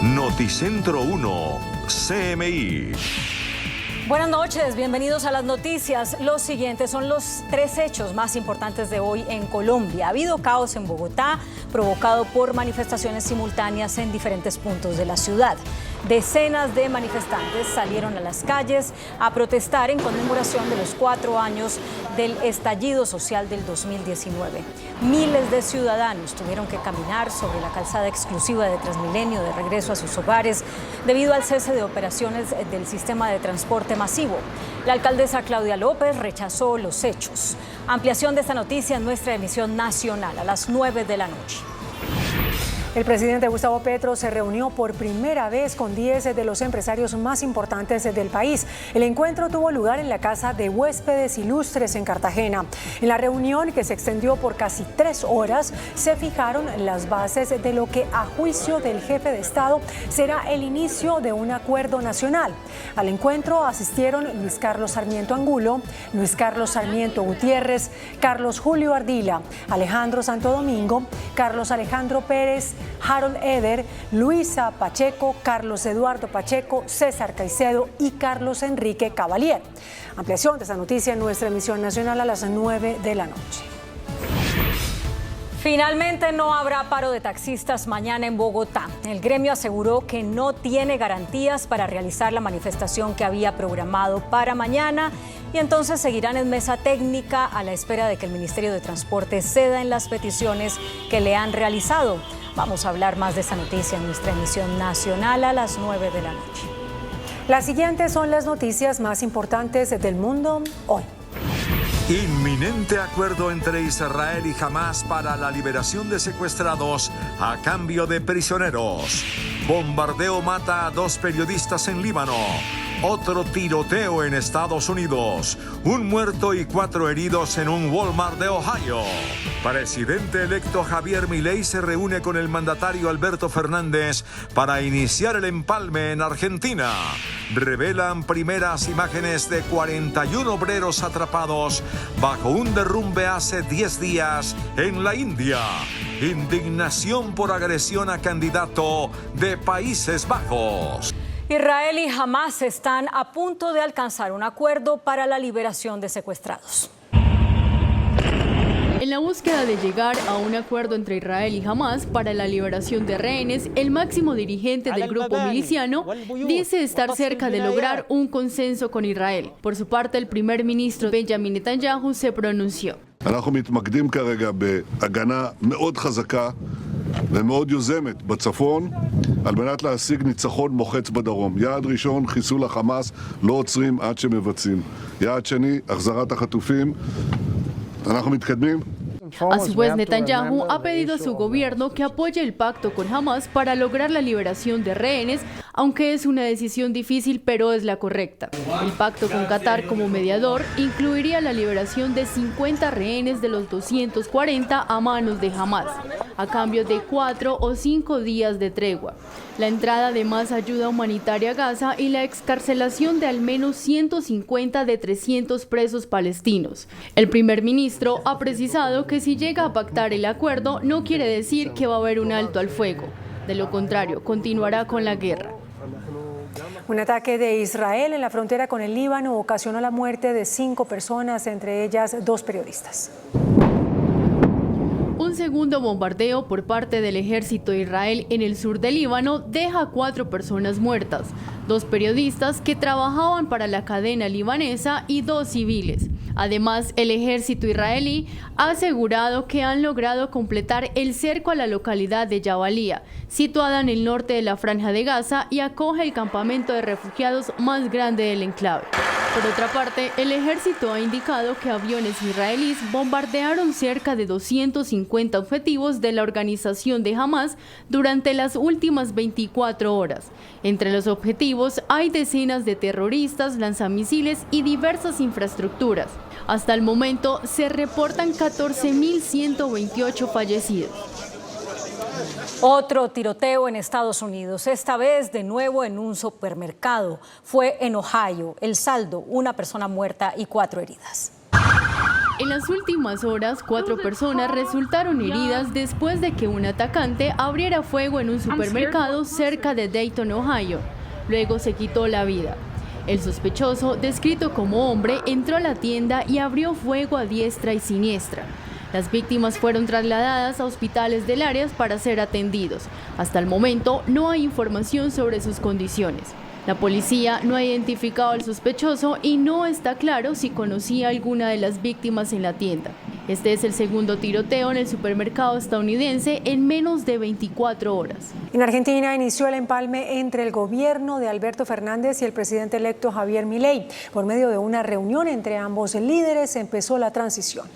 Noticentro 1, CMI. Buenas noches, bienvenidos a las noticias. Los siguientes son los 3 hechos más importantes de hoy en Colombia. Ha habido caos en Bogotá, provocado por manifestaciones simultáneas en diferentes puntos de la ciudad. Decenas de manifestantes salieron a las calles a protestar en conmemoración de los 4 años del estallido social del 2019. Miles de ciudadanos tuvieron que caminar sobre la calzada exclusiva de Transmilenio de regreso a sus hogares debido al cese de operaciones del sistema de transporte masivo. La alcaldesa Claudia López rechazó los hechos. Ampliación de esta noticia en nuestra emisión nacional a las 9 de la noche. El presidente Gustavo Petro se reunió por primera vez con 10 de los empresarios más importantes del país. El encuentro tuvo lugar en la Casa de Huéspedes Ilustres en Cartagena. En la reunión, que se extendió por casi 3 horas, se fijaron las bases de lo que, a juicio del jefe de Estado, será el inicio de un acuerdo nacional. Al encuentro asistieron Luis Carlos Sarmiento Angulo, Luis Carlos Sarmiento Gutiérrez, Carlos Julio Ardila, Alejandro Santo Domingo, Carlos Alejandro Pérez, Harold Eder, Luisa Pacheco, Carlos Eduardo Pacheco, César Caicedo y Carlos Enrique Cavalier. Ampliación de esta noticia en nuestra emisión nacional a las 9 de la noche. Finalmente no habrá paro de taxistas mañana en Bogotá. El gremio aseguró que no tiene garantías para realizar la manifestación que había programado para mañana y entonces seguirán en mesa técnica a la espera de que el Ministerio de Transporte ceda en las peticiones que le han realizado. Vamos a hablar más de esta noticia en nuestra emisión nacional a las 9 de la noche. Las siguientes son las noticias más importantes del mundo hoy. Inminente acuerdo entre Israel y Hamás para la liberación de secuestrados a cambio de prisioneros. Bombardeo mata a 2 periodistas en Líbano. Otro tiroteo en Estados Unidos. 1 muerto y 4 heridos en un Walmart de Ohio. Presidente electo Javier Milei se reúne con el mandatario Alberto Fernández para iniciar el empalme en Argentina. Revelan primeras imágenes de 41 obreros atrapados bajo un derrumbe hace 10 días en la India. Indignación por agresión a candidato de Países Bajos. Israel y Hamás están a punto de alcanzar un acuerdo para la liberación de secuestrados. En la búsqueda de llegar a un acuerdo entre Israel y Hamás para la liberación de rehenes, el máximo dirigente del grupo miliciano dice estar cerca de lograr un consenso con Israel. Por su parte, el primer ministro Benjamin Netanyahu se pronunció. אנחנו מתמקדים כרגע בהגנה מאוד חזקה ומאוד יוזמת בצפון על מנת להשיג ניצחון מוחץ בדרום. יעד ראשון, חיסול החמאס, לא עוצרים עד שמבצעים. יעד שני, החזרת החטופים. אנחנו מתקדמים. A su vez, Netanyahu ha pedido a su gobierno que apoye el pacto con Hamás para lograr la liberación de rehenes, aunque es una decisión difícil, pero es la correcta. El pacto con Qatar como mediador incluiría la liberación de 50 rehenes de los 240 a manos de Hamás, a cambio de 4 o 5 días de tregua, la entrada de más ayuda humanitaria a Gaza y la excarcelación de al menos 150 de 300 presos palestinos. El primer ministro ha precisado que si llega a pactar el acuerdo no quiere decir que va a haber un alto al fuego. De lo contrario, continuará con la guerra. Un ataque de Israel en la frontera con el Líbano ocasionó la muerte de 5 personas, entre ellas 2 periodistas. Un segundo bombardeo por parte del ejército de Israel en el sur del Líbano deja a 4 personas muertas, 2 periodistas que trabajaban para la cadena libanesa y 2 civiles. Además, el ejército israelí ha asegurado que han logrado completar el cerco a la localidad de Jabalía, situada en el norte de la Franja de Gaza y acoge el campamento de refugiados más grande del enclave. Por otra parte, el ejército ha indicado que aviones israelíes bombardearon cerca de 250 objetivos de la organización de Hamás durante las últimas 24 horas. Entre los objetivos hay decenas de terroristas, lanzamisiles y diversas infraestructuras. Hasta el momento se reportan 14.128 fallecidos. Otro tiroteo en Estados Unidos, esta vez de nuevo en un supermercado. Fue en Ohio. El saldo, 1 persona muerta y 4 heridas. En las últimas horas, 4 personas resultaron heridas después de que un atacante abriera fuego en un supermercado cerca de Dayton, Ohio. Luego se quitó la vida. El sospechoso, descrito como hombre, entró a la tienda y abrió fuego a diestra y siniestra. Las víctimas fueron trasladadas a hospitales del área para ser atendidos. Hasta el momento no hay información sobre sus condiciones. La policía no ha identificado al sospechoso y no está claro si conocía a alguna de las víctimas en la tienda. Este es el segundo tiroteo en el supermercado estadounidense en menos de 24 horas. En Argentina inició el empalme entre el gobierno de Alberto Fernández y el presidente electo Javier Milei. Por medio de una reunión entre ambos líderes empezó la transición.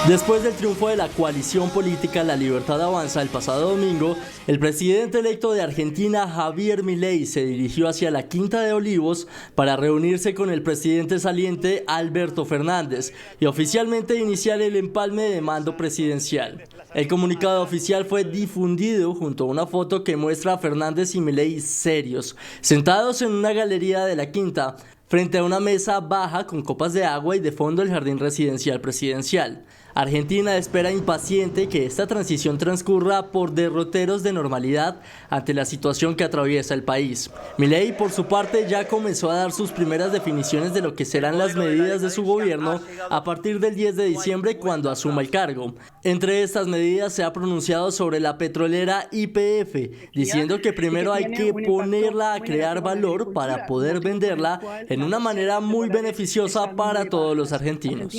Después del triunfo de la coalición política La Libertad Avanza el pasado domingo, el presidente electo de Argentina, Javier Milei, se dirigió hacia la Quinta de Olivos para reunirse con el presidente saliente, Alberto Fernández, y oficialmente iniciar el empalme de mando presidencial. El comunicado oficial fue difundido junto a una foto que muestra a Fernández y Milei serios, sentados en una galería de la Quinta, frente a una mesa baja con copas de agua y de fondo el jardín residencial presidencial. Argentina espera impaciente que esta transición transcurra por derroteros de normalidad ante la situación que atraviesa el país. Milei, por su parte, ya comenzó a dar sus primeras definiciones de lo que serán las medidas de su gobierno a partir del 10 de diciembre cuando asuma el cargo. Entre estas medidas se ha pronunciado sobre la petrolera YPF, diciendo que primero hay que ponerla a crear valor para poder venderla en una manera muy beneficiosa para todos los argentinos.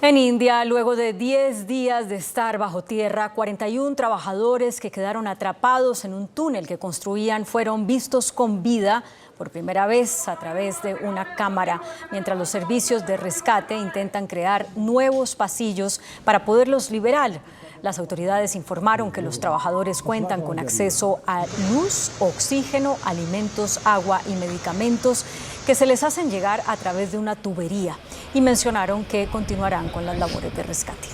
En India, luego de 10 días de estar bajo tierra, 41 trabajadores que quedaron atrapados en un túnel que construían fueron vistos con vida por primera vez a través de una cámara, mientras los servicios de rescate intentan crear nuevos pasillos para poderlos liberar. Las autoridades informaron que los trabajadores cuentan con acceso a luz, oxígeno, alimentos, agua y medicamentos que se les hacen llegar a través de una tubería y mencionaron que continuarán con las labores de rescate.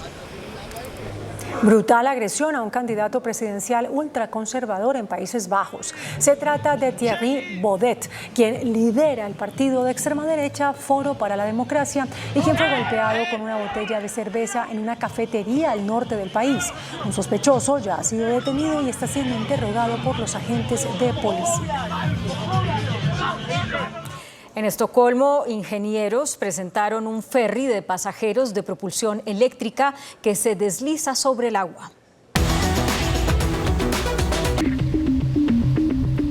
Brutal agresión a un candidato presidencial ultraconservador en Países Bajos. Se trata de Thierry Baudet, quien lidera el partido de extrema derecha Foro para la Democracia y quien fue golpeado con una botella de cerveza en una cafetería al norte del país. Un sospechoso ya ha sido detenido y está siendo interrogado por los agentes de policía. En Estocolmo, ingenieros presentaron un ferry de pasajeros de propulsión eléctrica que se desliza sobre el agua.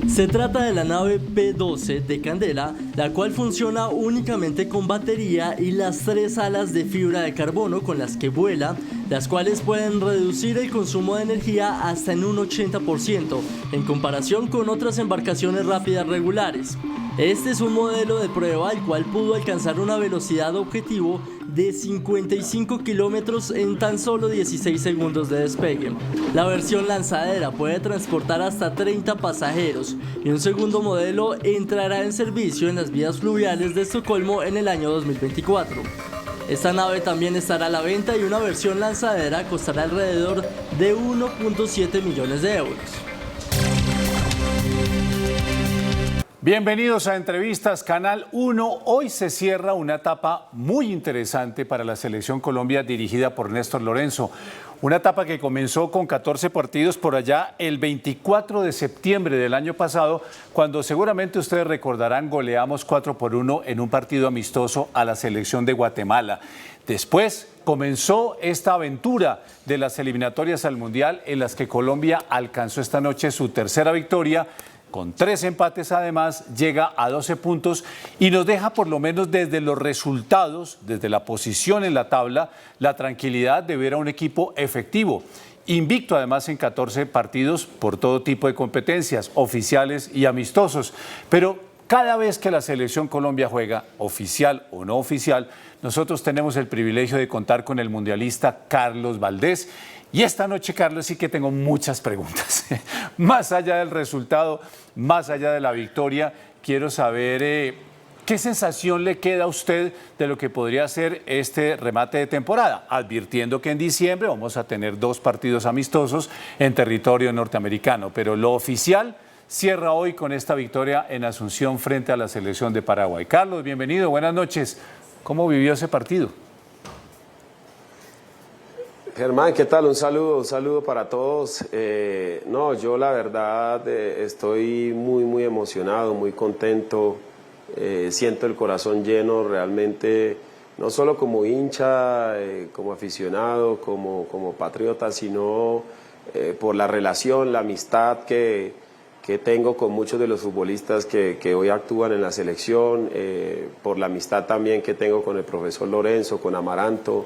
Se trata de la nave P12 de Candela, la cual funciona únicamente con batería y las 3 alas de fibra de carbono con las que vuela, las cuales pueden reducir el consumo de energía hasta en un 80% en comparación con otras embarcaciones rápidas regulares. Este es un modelo de prueba el cual pudo alcanzar una velocidad objetivo de 55 kilómetros en tan solo 16 segundos de despegue. La versión lanzadera puede transportar hasta 30 pasajeros y un segundo modelo entrará en servicio en las vías fluviales de Estocolmo en el año 2024. Esta nave también estará a la venta y una versión lanzadera costará alrededor de 1.7 millones de euros. Bienvenidos a Entrevistas Canal 1. Hoy se cierra una etapa muy interesante para la Selección Colombia dirigida por Néstor Lorenzo. Una etapa que comenzó con 14 partidos por allá el 24 de septiembre del año pasado, cuando seguramente ustedes recordarán goleamos 4-1 en un partido amistoso a la selección de Guatemala. Después comenzó esta aventura de las eliminatorias al Mundial en las que Colombia alcanzó esta noche su tercera victoria. Con 3 empates además, llega a 12 puntos y nos deja por lo menos desde los resultados, desde la posición en la tabla, la tranquilidad de ver a un equipo efectivo. Invicto además en 14 partidos por todo tipo de competencias, oficiales y amistosos. Pero cada vez que la Selección Colombia juega, oficial o no oficial, nosotros tenemos el privilegio de contar con el mundialista Carlos Valdés. Y esta noche, Carlos, sí que tengo muchas preguntas. Más allá del resultado, más allá de la victoria, quiero saber qué sensación le queda a usted de lo que podría ser este remate de temporada, advirtiendo que en diciembre vamos a tener 2 partidos amistosos en territorio norteamericano, pero lo oficial cierra hoy con esta victoria en Asunción frente a la selección de Paraguay. Carlos, bienvenido, buenas noches. ¿Cómo vivió ese partido? Germán, ¿qué tal? Un saludo para todos. No, yo la verdad estoy muy emocionado, muy contento. Siento el corazón lleno realmente, no solo como hincha, como aficionado, como patriota, sino por la relación, la amistad que tengo con muchos de los futbolistas que hoy actúan en la selección, por la amistad también que tengo con el profesor Lorenzo, con Amaranto,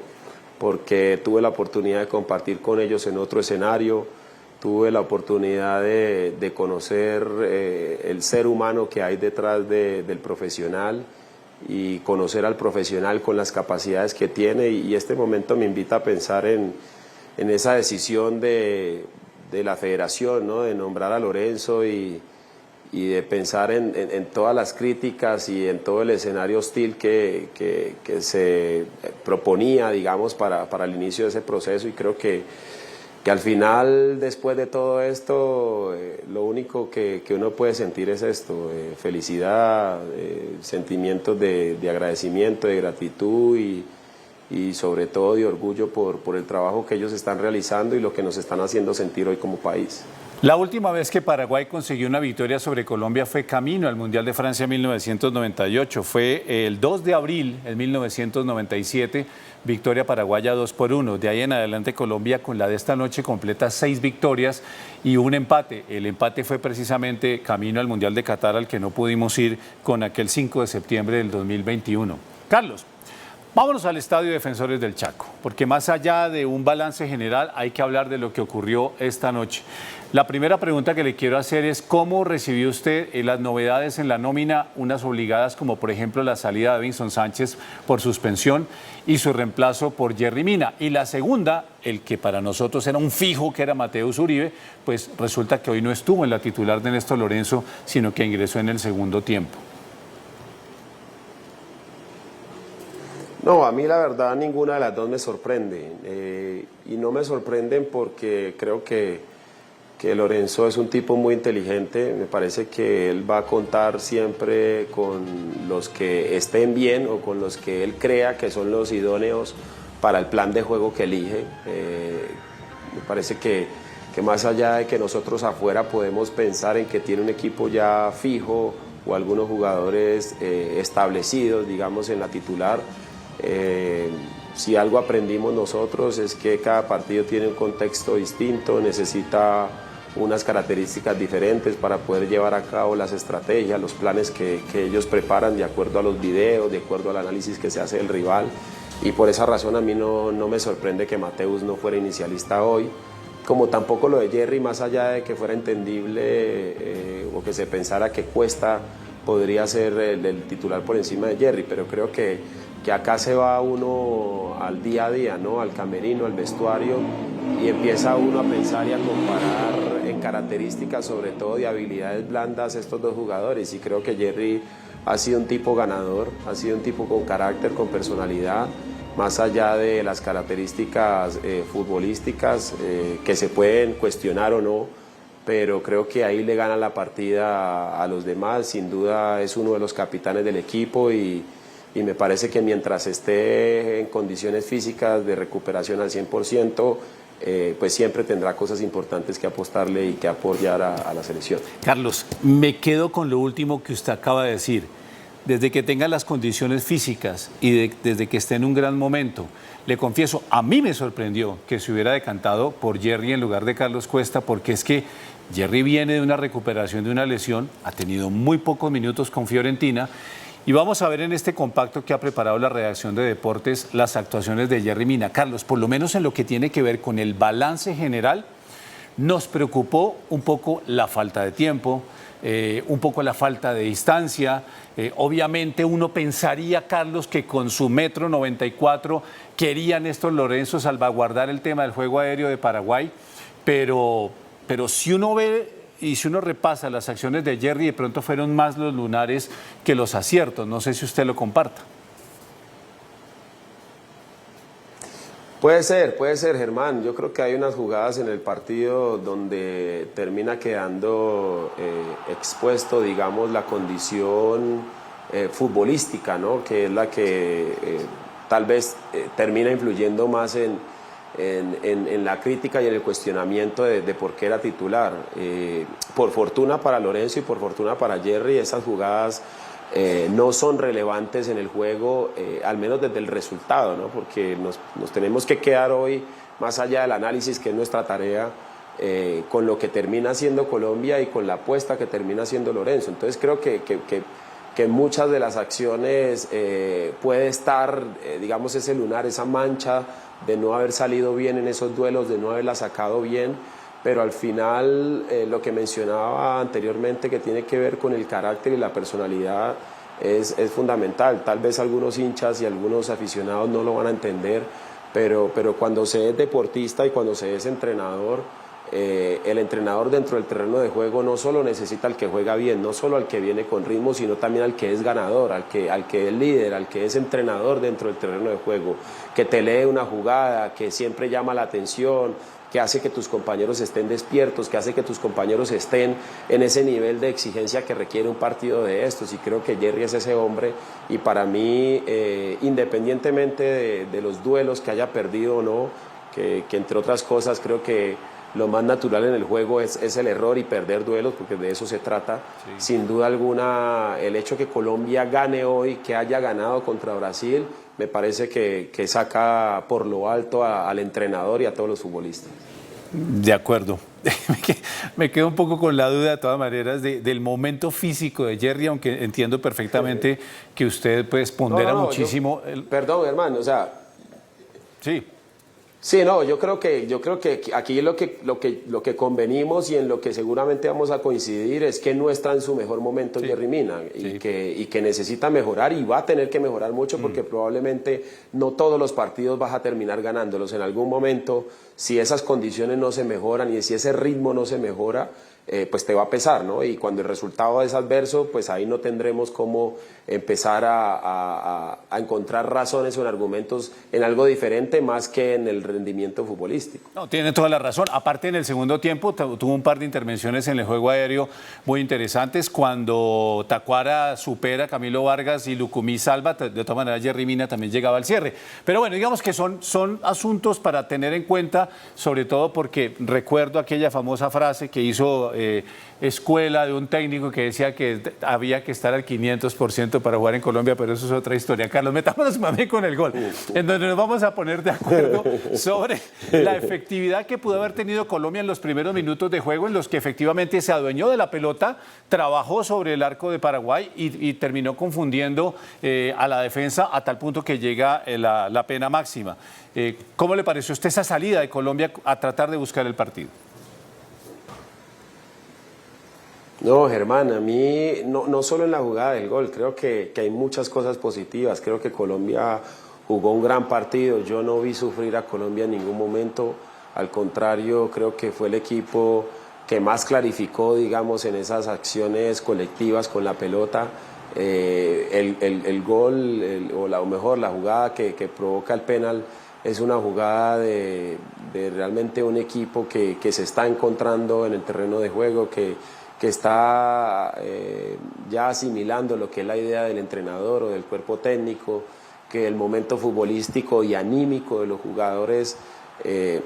porque tuve la oportunidad de compartir con ellos en otro escenario, tuve la oportunidad de conocer el ser humano que hay detrás del profesional y conocer al profesional con las capacidades que tiene, y este momento me invita a pensar en esa decisión de la federación, ¿no? De nombrar a Lorenzo y de pensar en todas las críticas y en todo el escenario hostil que se proponía, digamos, para el inicio de ese proceso. Y creo que al final, después de todo esto, lo único que uno puede sentir es esto, felicidad, sentimientos de agradecimiento, de gratitud y sobre todo de orgullo por el trabajo que ellos están realizando y lo que nos están haciendo sentir hoy como país. La última vez que Paraguay consiguió una victoria sobre Colombia fue camino al Mundial de Francia 1998. Fue el 2 de abril de 1997, victoria paraguaya 2-1. De ahí en adelante Colombia, con la de esta noche, completa 6 victorias y un empate. El empate fue precisamente camino al Mundial de Qatar, al que no pudimos ir con aquel 5 de septiembre del 2021. Carlos, vámonos al Estadio Defensores del Chaco, porque más allá de un balance general hay que hablar de lo que ocurrió esta noche. La primera pregunta que le quiero hacer es ¿cómo recibió usted las novedades en la nómina, unas obligadas como por ejemplo la salida de Davinson Sánchez por suspensión y su reemplazo por Yerry Mina? Y la segunda, el que para nosotros era un fijo, que era Mateus Uribe, pues resulta que hoy no estuvo en la titular de Néstor Lorenzo, sino que ingresó en el segundo tiempo. No, a mí la verdad ninguna de las dos me sorprende, y no me sorprenden porque creo que Lorenzo es un tipo muy inteligente. Me parece que él va a contar siempre con los que estén bien o con los que él crea que son los idóneos para el plan de juego que elige. Me parece que más allá de que nosotros afuera podemos pensar en que tiene un equipo ya fijo o algunos jugadores establecidos, digamos, en la titular, si algo aprendimos nosotros es que cada partido tiene un contexto distinto, necesita unas características diferentes para poder llevar a cabo las estrategias, los planes que ellos preparan de acuerdo a los videos, de acuerdo al análisis que se hace del rival, y por esa razón a mí no me sorprende que Mateus no fuera inicialista hoy, como tampoco lo de Yerry, más allá de que fuera entendible o que se pensara que Cuesta podría ser el titular por encima de Yerry, pero creo que acá se va uno al día a día, ¿no? Al camerino, al vestuario, y empieza uno a pensar y a comparar en características, sobre todo de habilidades blandas, estos dos jugadores, y creo que Yerry ha sido un tipo ganador, ha sido un tipo con carácter, con personalidad, más allá de las características futbolísticas que se pueden cuestionar o no, pero creo que ahí le gana la partida a los demás. Sin duda es uno de los capitanes del equipo y me parece que mientras esté en condiciones físicas de recuperación al 100%, pues siempre tendrá cosas importantes que apostarle y que apoyar a la selección. Carlos, me quedo con lo último que usted acaba de decir. Desde que tenga las condiciones físicas y desde que esté en un gran momento, le confieso, a mí me sorprendió que se hubiera decantado por Yerry en lugar de Carlos Cuesta, porque es que Yerry viene de una recuperación de una lesión, ha tenido muy pocos minutos con Fiorentina. Y vamos a ver en este compacto que ha preparado la redacción de Deportes las actuaciones de Yerry Mina. Carlos, por lo menos en lo que tiene que ver con el balance general, nos preocupó un poco la falta de tiempo, un poco la falta de distancia. Obviamente uno pensaría, Carlos, que con su 1,94 m quería Néstor Lorenzo salvaguardar el tema del juego aéreo de Paraguay, pero si uno ve y si uno repasa las acciones de Yerry, de pronto fueron más los lunares que los aciertos. No sé si usted lo comparta. Puede ser, Germán. Yo creo que hay unas jugadas en el partido donde termina quedando expuesto, digamos, la condición futbolística, ¿no? Que es la que tal vez termina influyendo más en la crítica y en el cuestionamiento de por qué era titular. Por fortuna para Lorenzo y por fortuna para Jerry, esas jugadas no son relevantes en el juego, al menos desde el resultado, ¿no? Porque nos tenemos que quedar hoy, más allá del análisis que es nuestra tarea, con lo que termina haciendo Colombia y con la apuesta que termina haciendo Lorenzo. Entonces creo que muchas de las acciones puede estar, digamos, ese lunar, esa mancha de no haber salido bien en esos duelos, de no haberla sacado bien, pero al final lo que mencionaba anteriormente, que tiene que ver con el carácter y la personalidad, es fundamental. Tal vez algunos hinchas y algunos aficionados no lo van a entender, pero cuando se es deportista y cuando se es entrenador, el entrenador dentro del terreno de juego no solo necesita al que juega bien, no solo al que viene con ritmo, sino también al que es ganador, al que es líder, al que es entrenador dentro del terreno de juego, que te lee una jugada, que siempre llama la atención, que hace que tus compañeros estén despiertos, que hace que tus compañeros estén en ese nivel de exigencia que requiere un partido de estos. Y creo que Jerry es ese hombre, y para mí, independientemente de los duelos que haya perdido o no, que entre otras cosas creo que lo más natural en el juego es el error y perder duelos, porque de eso se trata. Sí. Sin duda alguna, el hecho que Colombia gane hoy, que haya ganado contra Brasil, me parece que saca por lo alto al entrenador y a todos los futbolistas. De acuerdo. Me quedo un poco con la duda, de todas maneras, del momento físico de Jerry, aunque entiendo perfectamente que usted pues pondera muchísimo. Perdón, hermano, o sea... Sí. Sí, no, yo creo que aquí lo que convenimos y en lo que seguramente vamos a coincidir es que no está en su mejor momento Jerry Mina, y que necesita mejorar, y va a tener que mejorar mucho, porque probablemente no todos los partidos vas a terminar ganándolos. En algún momento, si esas condiciones no se mejoran y si ese ritmo no se mejora, pues te va a pesar, ¿no? Y cuando el resultado es adverso, pues ahí no tendremos cómo empezar a encontrar razones o argumentos en algo diferente más que en el rendimiento futbolístico. No, tiene toda la razón. Aparte, en el segundo tiempo tuvo un par de intervenciones en el juego aéreo muy interesantes, cuando Tacuara supera a Camilo Vargas y Lucumí salva. De todas maneras, Jerry Mina también llegaba al cierre. Pero bueno, digamos que son asuntos para tener en cuenta, sobre todo porque recuerdo aquella famosa frase que hizo Escuela, de un técnico que decía que había que estar al 500% para jugar en Colombia, pero eso es otra historia. Carlos, metámonos más bien con el gol, en donde nos vamos a poner de acuerdo sobre la efectividad que pudo haber tenido Colombia en los primeros minutos de juego, en los que efectivamente se adueñó de la pelota, trabajó sobre el arco de Paraguay y terminó confundiendo a la defensa, a tal punto que llega la pena máxima. ¿Cómo le pareció a usted esa salida de Colombia a tratar de buscar el partido? No, Germán, a mí no solo en la jugada del gol, creo que hay muchas cosas positivas. Creo que Colombia jugó un gran partido. Yo no vi sufrir a Colombia en ningún momento. Al contrario, creo que fue el equipo que más clarificó, digamos, en esas acciones colectivas con la pelota. El gol, o mejor, la jugada que provoca el penal, es una jugada de realmente un equipo que se está encontrando en el terreno de juego, que está ya asimilando lo que es la idea del entrenador o del cuerpo técnico, que el momento futbolístico y anímico de los jugadores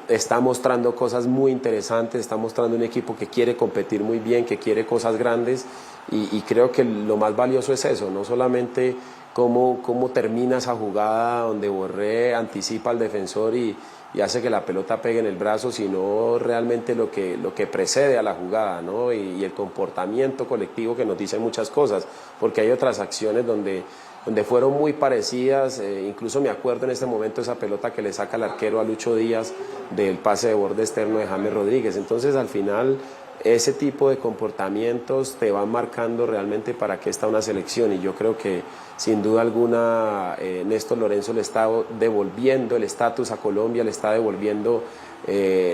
está mostrando cosas muy interesantes, está mostrando un equipo que quiere competir muy bien, que quiere cosas grandes, y creo que lo más valioso es eso, no solamente cómo termina esa jugada donde Borré anticipa al defensor y hace que la pelota pegue en el brazo, sino realmente lo que precede a la jugada, ¿no? Y el comportamiento colectivo, que nos dice muchas cosas, porque hay otras acciones donde fueron muy parecidas. Incluso me acuerdo en este momento esa pelota que le saca el arquero a Lucho Díaz del pase de borde externo de James Rodríguez. Entonces, al final, ese tipo de comportamientos te van marcando realmente para qué está una selección, y yo creo que sin duda alguna Néstor Lorenzo le está devolviendo el estatus a Colombia, le está devolviendo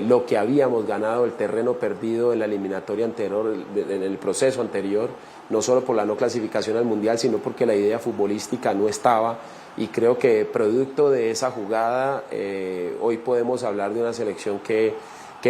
lo que habíamos ganado, el terreno perdido en la eliminatoria anterior, en el proceso anterior, no solo por la no clasificación al Mundial, sino porque la idea futbolística no estaba. y creo que producto de esa jugada hoy podemos hablar de una selección que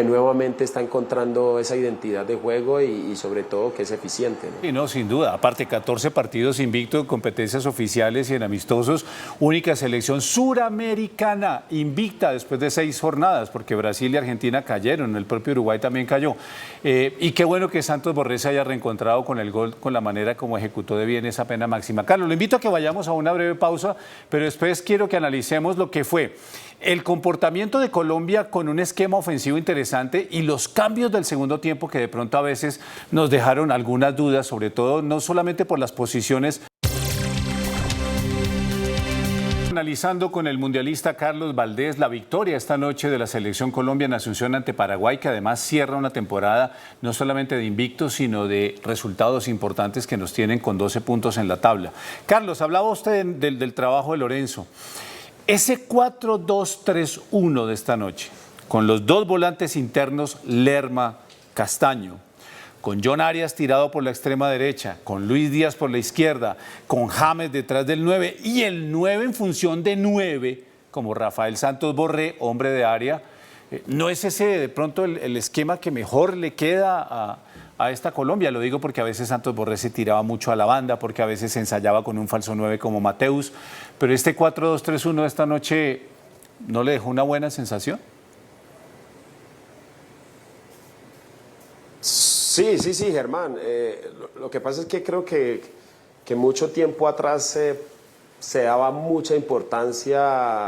nuevamente está encontrando esa identidad de juego y sobre todo que es eficiente, ¿no? Y no, sin duda. Aparte, 14 partidos invicto en competencias oficiales y en amistosos. Única selección suramericana invicta después de 6 jornadas, porque Brasil y Argentina cayeron, el propio Uruguay también cayó. Y qué bueno que Santos Borré se haya reencontrado con el gol, con la manera como ejecutó de bien esa pena máxima. Carlos, lo invito a que vayamos a una breve pausa, pero después quiero que analicemos lo que fue el comportamiento de Colombia con un esquema ofensivo interesante y los cambios del segundo tiempo que de pronto a veces nos dejaron algunas dudas, sobre todo no solamente por las posiciones. Analizando con el mundialista Carlos Valdés la victoria esta noche de la Selección Colombia en Asunción ante Paraguay, que además cierra una temporada no solamente de invictos, sino de resultados importantes que nos tienen con 12 puntos en la tabla. Carlos, hablaba usted del trabajo de Lorenzo. Ese 4-2-3-1 de esta noche, con los 2 volantes internos, Lerma, Castaño, con John Arias tirado por la extrema derecha, con Luis Díaz por la izquierda, con James detrás del 9 y el 9 en función de 9, como Rafael Santos Borré, hombre de área. ¿No es ese de pronto el esquema que mejor le queda a esta Colombia? Lo digo porque a veces Santos Borré se tiraba mucho a la banda, porque a veces se ensayaba con un falso 9 como Mateus, pero este 4-2-3-1 de esta noche ¿no le dejó una buena sensación? Sí, Germán. Lo que pasa es que creo que mucho tiempo atrás se daba mucha importancia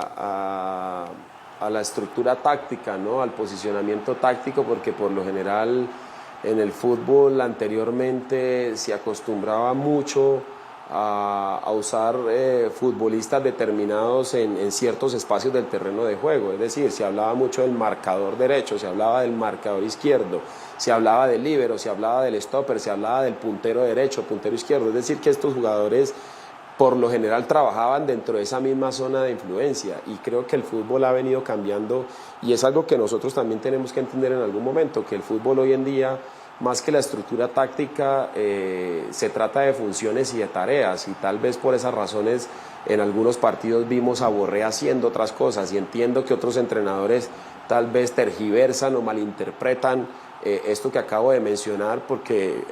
a la estructura táctica, ¿no? Al posicionamiento táctico, porque por lo general en el fútbol anteriormente se acostumbraba mucho a usar futbolistas determinados en ciertos espacios del terreno de juego. Es decir, se hablaba mucho del marcador derecho, se hablaba del marcador izquierdo, se hablaba del líbero, se hablaba del stopper, se hablaba del puntero derecho, puntero izquierdo. Es decir, que estos jugadores por lo general trabajaban dentro de esa misma zona de influencia, y creo que el fútbol ha venido cambiando, y es algo que nosotros también tenemos que entender en algún momento, que el fútbol hoy en día, más que la estructura táctica, se trata de funciones y de tareas, y tal vez por esas razones en algunos partidos vimos a Borré haciendo otras cosas, y entiendo que otros entrenadores tal vez tergiversan o malinterpretan esto que acabo de mencionar, porque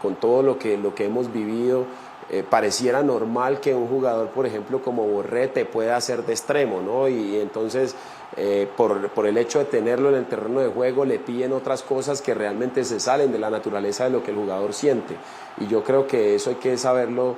con todo lo que hemos vivido, pareciera normal que un jugador, por ejemplo, como Borré te pueda hacer de extremo, ¿no? Y entonces, por el hecho de tenerlo en el terreno de juego, le piden otras cosas que realmente se salen de la naturaleza de lo que el jugador siente. Y yo creo que eso hay que saberlo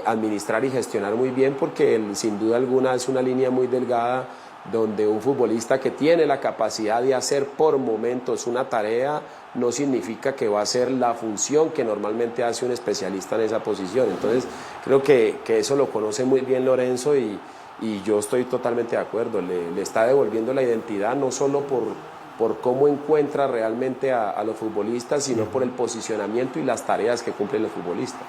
administrar y gestionar muy bien, porque sin duda alguna es una línea muy delgada, donde un futbolista que tiene la capacidad de hacer por momentos una tarea no significa que va a ser la función que normalmente hace un especialista en esa posición. Entonces creo que eso lo conoce muy bien Lorenzo, y yo estoy totalmente de acuerdo. Le está devolviendo la identidad, no solo por cómo encuentra realmente a los futbolistas, sino por el posicionamiento y las tareas que cumplen los futbolistas.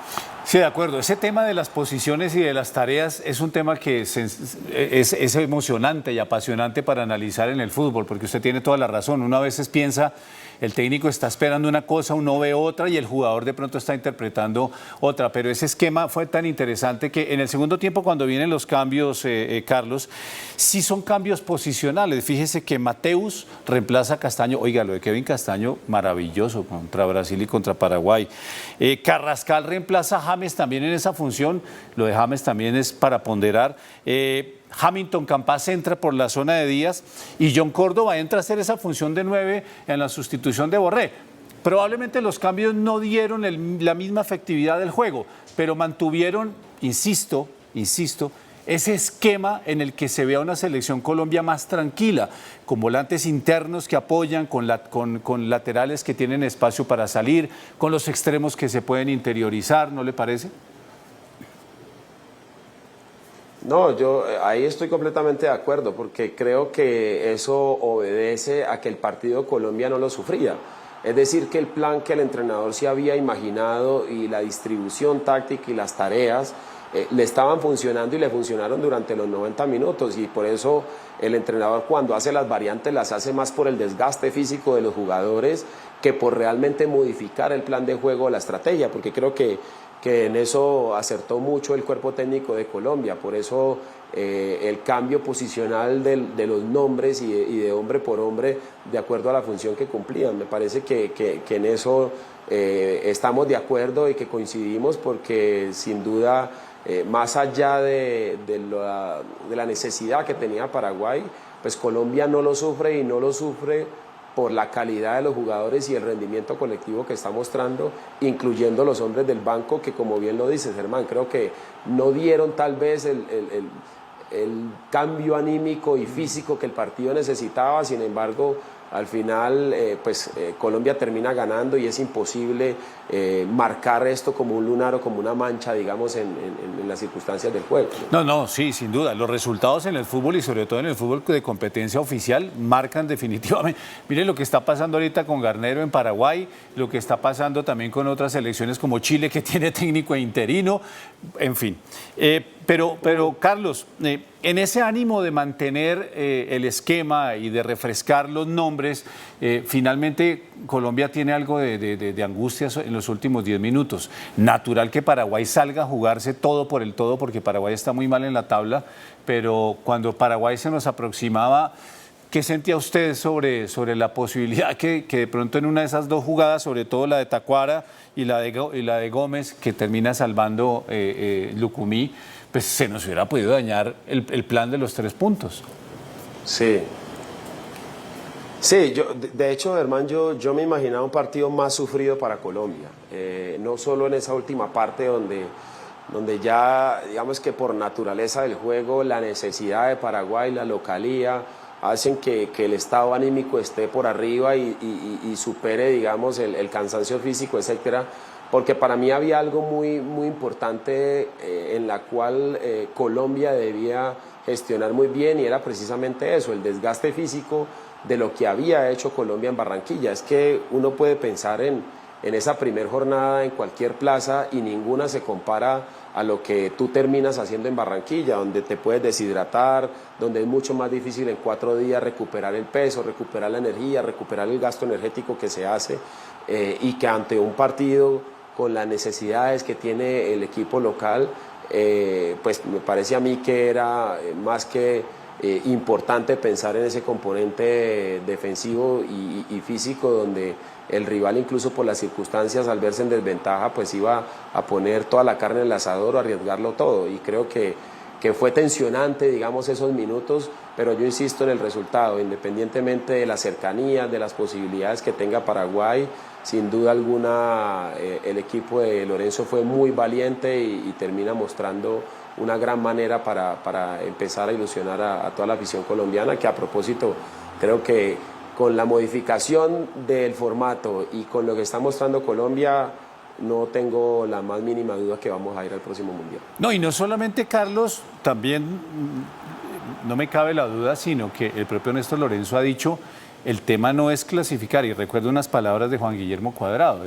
Sí, de acuerdo. Ese tema de las posiciones y de las tareas es un tema que es emocionante y apasionante para analizar en el fútbol, porque usted tiene toda la razón. Uno a veces piensa, el técnico está esperando una cosa, uno ve otra y el jugador de pronto está interpretando otra, pero ese esquema fue tan interesante que en el segundo tiempo, cuando vienen los cambios, Carlos, sí son cambios posicionales. Fíjese que Mateus reemplaza a Castaño. Oiga, lo de Kevin Castaño, maravilloso contra Brasil y contra Paraguay. Carrascal reemplaza a James también en esa función. Lo de James también es para ponderar. Hamilton Campas entra por la zona de Díaz y John Córdoba entra a hacer esa función de 9 en la sustitución de Borré. Probablemente los cambios no dieron la misma efectividad del juego, pero mantuvieron, insisto, ese esquema en el que se ve a una selección Colombia más tranquila, con volantes internos que apoyan, con laterales que tienen espacio para salir, con los extremos que se pueden interiorizar, ¿no le parece? No, yo ahí estoy completamente de acuerdo, porque creo que eso obedece a que el partido Colombia no lo sufría. Es decir, que el plan que el entrenador se había imaginado y la distribución táctica y las tareas le estaban funcionando y le funcionaron durante los 90 minutos, y por eso el entrenador, cuando hace las variantes, las hace más por el desgaste físico de los jugadores que por realmente modificar el plan de juego o la estrategia, porque creo que que en eso acertó mucho el cuerpo técnico de Colombia, por eso el cambio posicional de los nombres y de hombre por hombre de acuerdo a la función que cumplían. Me parece que en eso estamos de acuerdo y que coincidimos, porque sin duda, más allá de la necesidad que tenía Paraguay, pues Colombia no lo sufre, y no lo sufre por la calidad de los jugadores y el rendimiento colectivo que está mostrando, incluyendo los hombres del banco, que, como bien lo dices, Germán, creo que no dieron tal vez el cambio anímico y físico que el partido necesitaba. Sin embargo, al final Colombia termina ganando, y es imposible marcar esto como un lunar o como una mancha, digamos, en las circunstancias del juego. No, sí, sin duda. Los resultados en el fútbol, y sobre todo en el fútbol de competencia oficial, marcan definitivamente. Miren lo que está pasando ahorita con Garnero en Paraguay, lo que está pasando también con otras selecciones como Chile, que tiene técnico interino, en fin. Pero Carlos, en ese ánimo de mantener el esquema y de refrescar los nombres, finalmente Colombia tiene algo de angustia en los últimos 10 minutos. Natural que Paraguay salga a jugarse todo por el todo, porque Paraguay está muy mal en la tabla, pero cuando Paraguay se nos aproximaba, ¿qué sentía usted sobre la posibilidad que de pronto en una de esas dos jugadas, sobre todo la de Tacuara y la de Gómez, que termina salvando Lucumí, pues se nos hubiera podido dañar el plan de los 3 puntos? Sí, de hecho, Germán, yo me imaginaba un partido más sufrido para Colombia, no solo en esa última parte donde ya, digamos que por naturaleza del juego, la necesidad de Paraguay, la localía, hacen que el estado anímico esté por arriba y supere, digamos, el cansancio físico, etcétera. Porque para mí había algo muy importante en la cual Colombia debía gestionar muy bien, y era precisamente eso, el desgaste físico de lo que había hecho Colombia en Barranquilla. Es que uno puede pensar en esa primer jornada en cualquier plaza, y ninguna se compara a lo que tú terminas haciendo en Barranquilla, donde te puedes deshidratar, donde es mucho más difícil en 4 días recuperar el peso, recuperar la energía, recuperar el gasto energético que se hace, y que ante un partido con las necesidades que tiene el equipo local, pues me parece a mí que era más que importante pensar en ese componente defensivo y físico, donde el rival, incluso por las circunstancias, al verse en desventaja, pues iba a poner toda la carne en el asador o arriesgarlo todo. Y creo que fue tensionante, digamos, esos minutos, pero yo insisto en el resultado, independientemente de la cercanía, de las posibilidades que tenga Paraguay. Sin duda alguna, el equipo de Lorenzo fue muy valiente y termina mostrando una gran manera para empezar a ilusionar a toda la afición colombiana, que, a propósito, creo que con la modificación del formato y con lo que está mostrando Colombia, no tengo la más mínima duda que vamos a ir al próximo Mundial. No, y no solamente, Carlos, también no me cabe la duda, sino que el propio Néstor Lorenzo ha dicho: el tema no es clasificar, y recuerdo unas palabras de Juan Guillermo Cuadrado,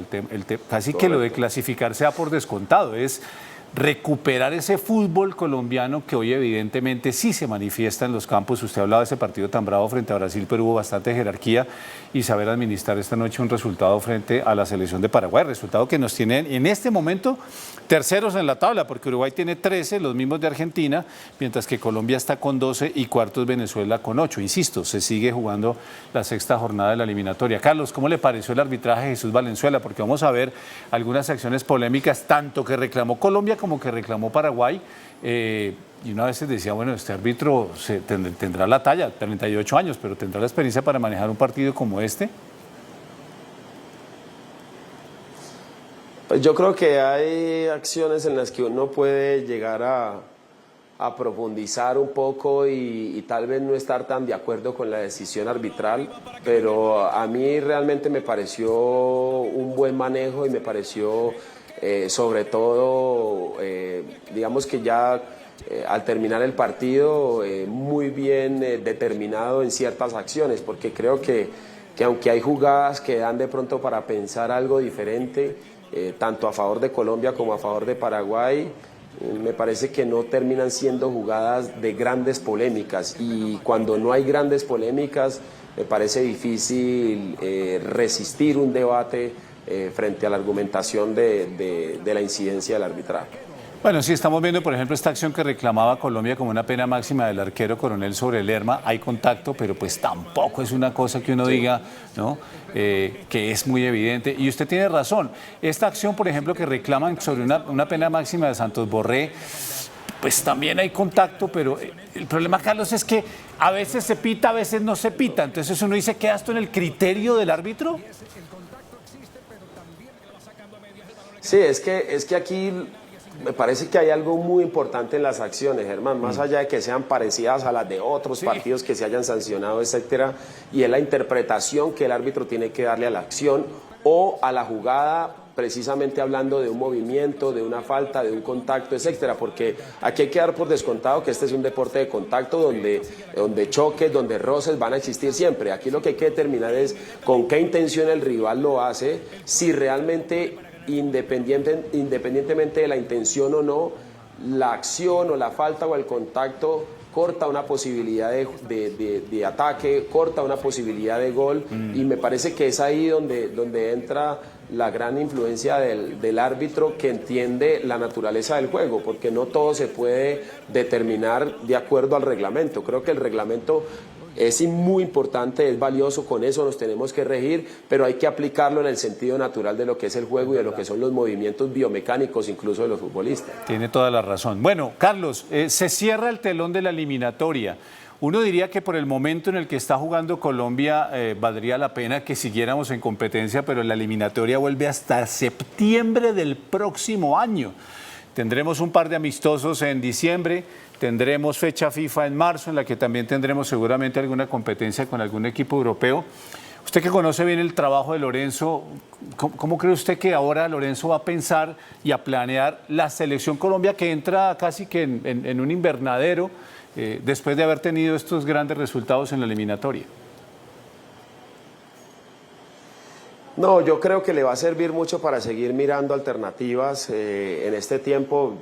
casi que lo de clasificar sea por descontado, es recuperar ese fútbol colombiano que hoy evidentemente sí se manifiesta en los campos. Usted hablaba de ese partido tan bravo frente a Brasil, pero hubo bastante jerarquía, y saber administrar esta noche un resultado frente a la selección de Paraguay, resultado que nos tiene en este momento terceros en la tabla, porque Uruguay tiene 13, los mismos de Argentina, mientras que Colombia está con 12 y cuarto es Venezuela con 8. Insisto, se sigue jugando la 6ª jornada de la eliminatoria. Carlos, ¿cómo le pareció el arbitraje de Jesús Valenzuela? Porque vamos a ver algunas acciones polémicas, tanto que reclamó Colombia como que reclamó Paraguay, y una vez se decía, bueno, este árbitro tendrá la talla, 38 años, pero tendrá la experiencia para manejar un partido como este. Pues yo creo que hay acciones en las que uno puede llegar a profundizar un poco y tal vez no estar tan de acuerdo con la decisión arbitral, pero a mí realmente me pareció un buen manejo, y me pareció sobre todo, digamos que ya al terminar el partido, muy bien determinado en ciertas acciones, porque creo que aunque hay jugadas que dan de pronto para pensar algo diferente, tanto a favor de Colombia como a favor de Paraguay, me parece que no terminan siendo jugadas de grandes polémicas, y cuando no hay grandes polémicas me parece difícil resistir un debate frente a la argumentación de la incidencia del arbitraje. Bueno, sí, estamos viendo, por ejemplo, esta acción que reclamaba Colombia como una pena máxima del arquero Coronel sobre Lerma. Hay contacto, pero pues tampoco es una cosa que uno diga, ¿no? Que es muy evidente. Y usted tiene razón. Esta acción, por ejemplo, que reclaman sobre una pena máxima de Santos Borré, pues también hay contacto, pero el problema, Carlos, es que a veces se pita, a veces no se pita. Entonces uno dice, ¿queda esto en el criterio del árbitro? Sí, es que aquí me parece que hay algo muy importante en las acciones, Germán, más allá de que sean parecidas a las de otros partidos que se hayan sancionado, etcétera, y es la interpretación que el árbitro tiene que darle a la acción o a la jugada, precisamente hablando de un movimiento, de una falta, de un contacto, etcétera, porque aquí hay que dar por descontado que este es un deporte de contacto donde choques, donde roces van a existir siempre. Aquí lo que hay que determinar es con qué intención el rival lo hace, si realmente independientemente de la intención o no, la acción o la falta o el contacto corta una posibilidad de ataque, corta una posibilidad de gol, y me parece que es ahí donde entra la gran influencia del árbitro, que entiende la naturaleza del juego, porque no todo se puede determinar de acuerdo al reglamento. Creo que el reglamento es muy importante, es valioso, con eso nos tenemos que regir, pero hay que aplicarlo en el sentido natural de lo que es el juego y de lo que son los movimientos biomecánicos incluso de los futbolistas. Tiene toda la razón. Bueno, Carlos, se cierra el telón de la eliminatoria. Uno diría que por el momento en el que está jugando Colombia valdría la pena que siguiéramos en competencia, pero la eliminatoria vuelve hasta septiembre del próximo año. Tendremos un par de amistosos en diciembre, tendremos fecha FIFA en marzo, en la que también tendremos seguramente alguna competencia con algún equipo europeo. Usted que conoce bien el trabajo de Lorenzo, ¿cómo cree usted que ahora Lorenzo va a pensar y a planear la selección Colombia, que entra casi que en un invernadero después de haber tenido estos grandes resultados en la eliminatoria? No, yo creo que le va a servir mucho para seguir mirando alternativas en este tiempo.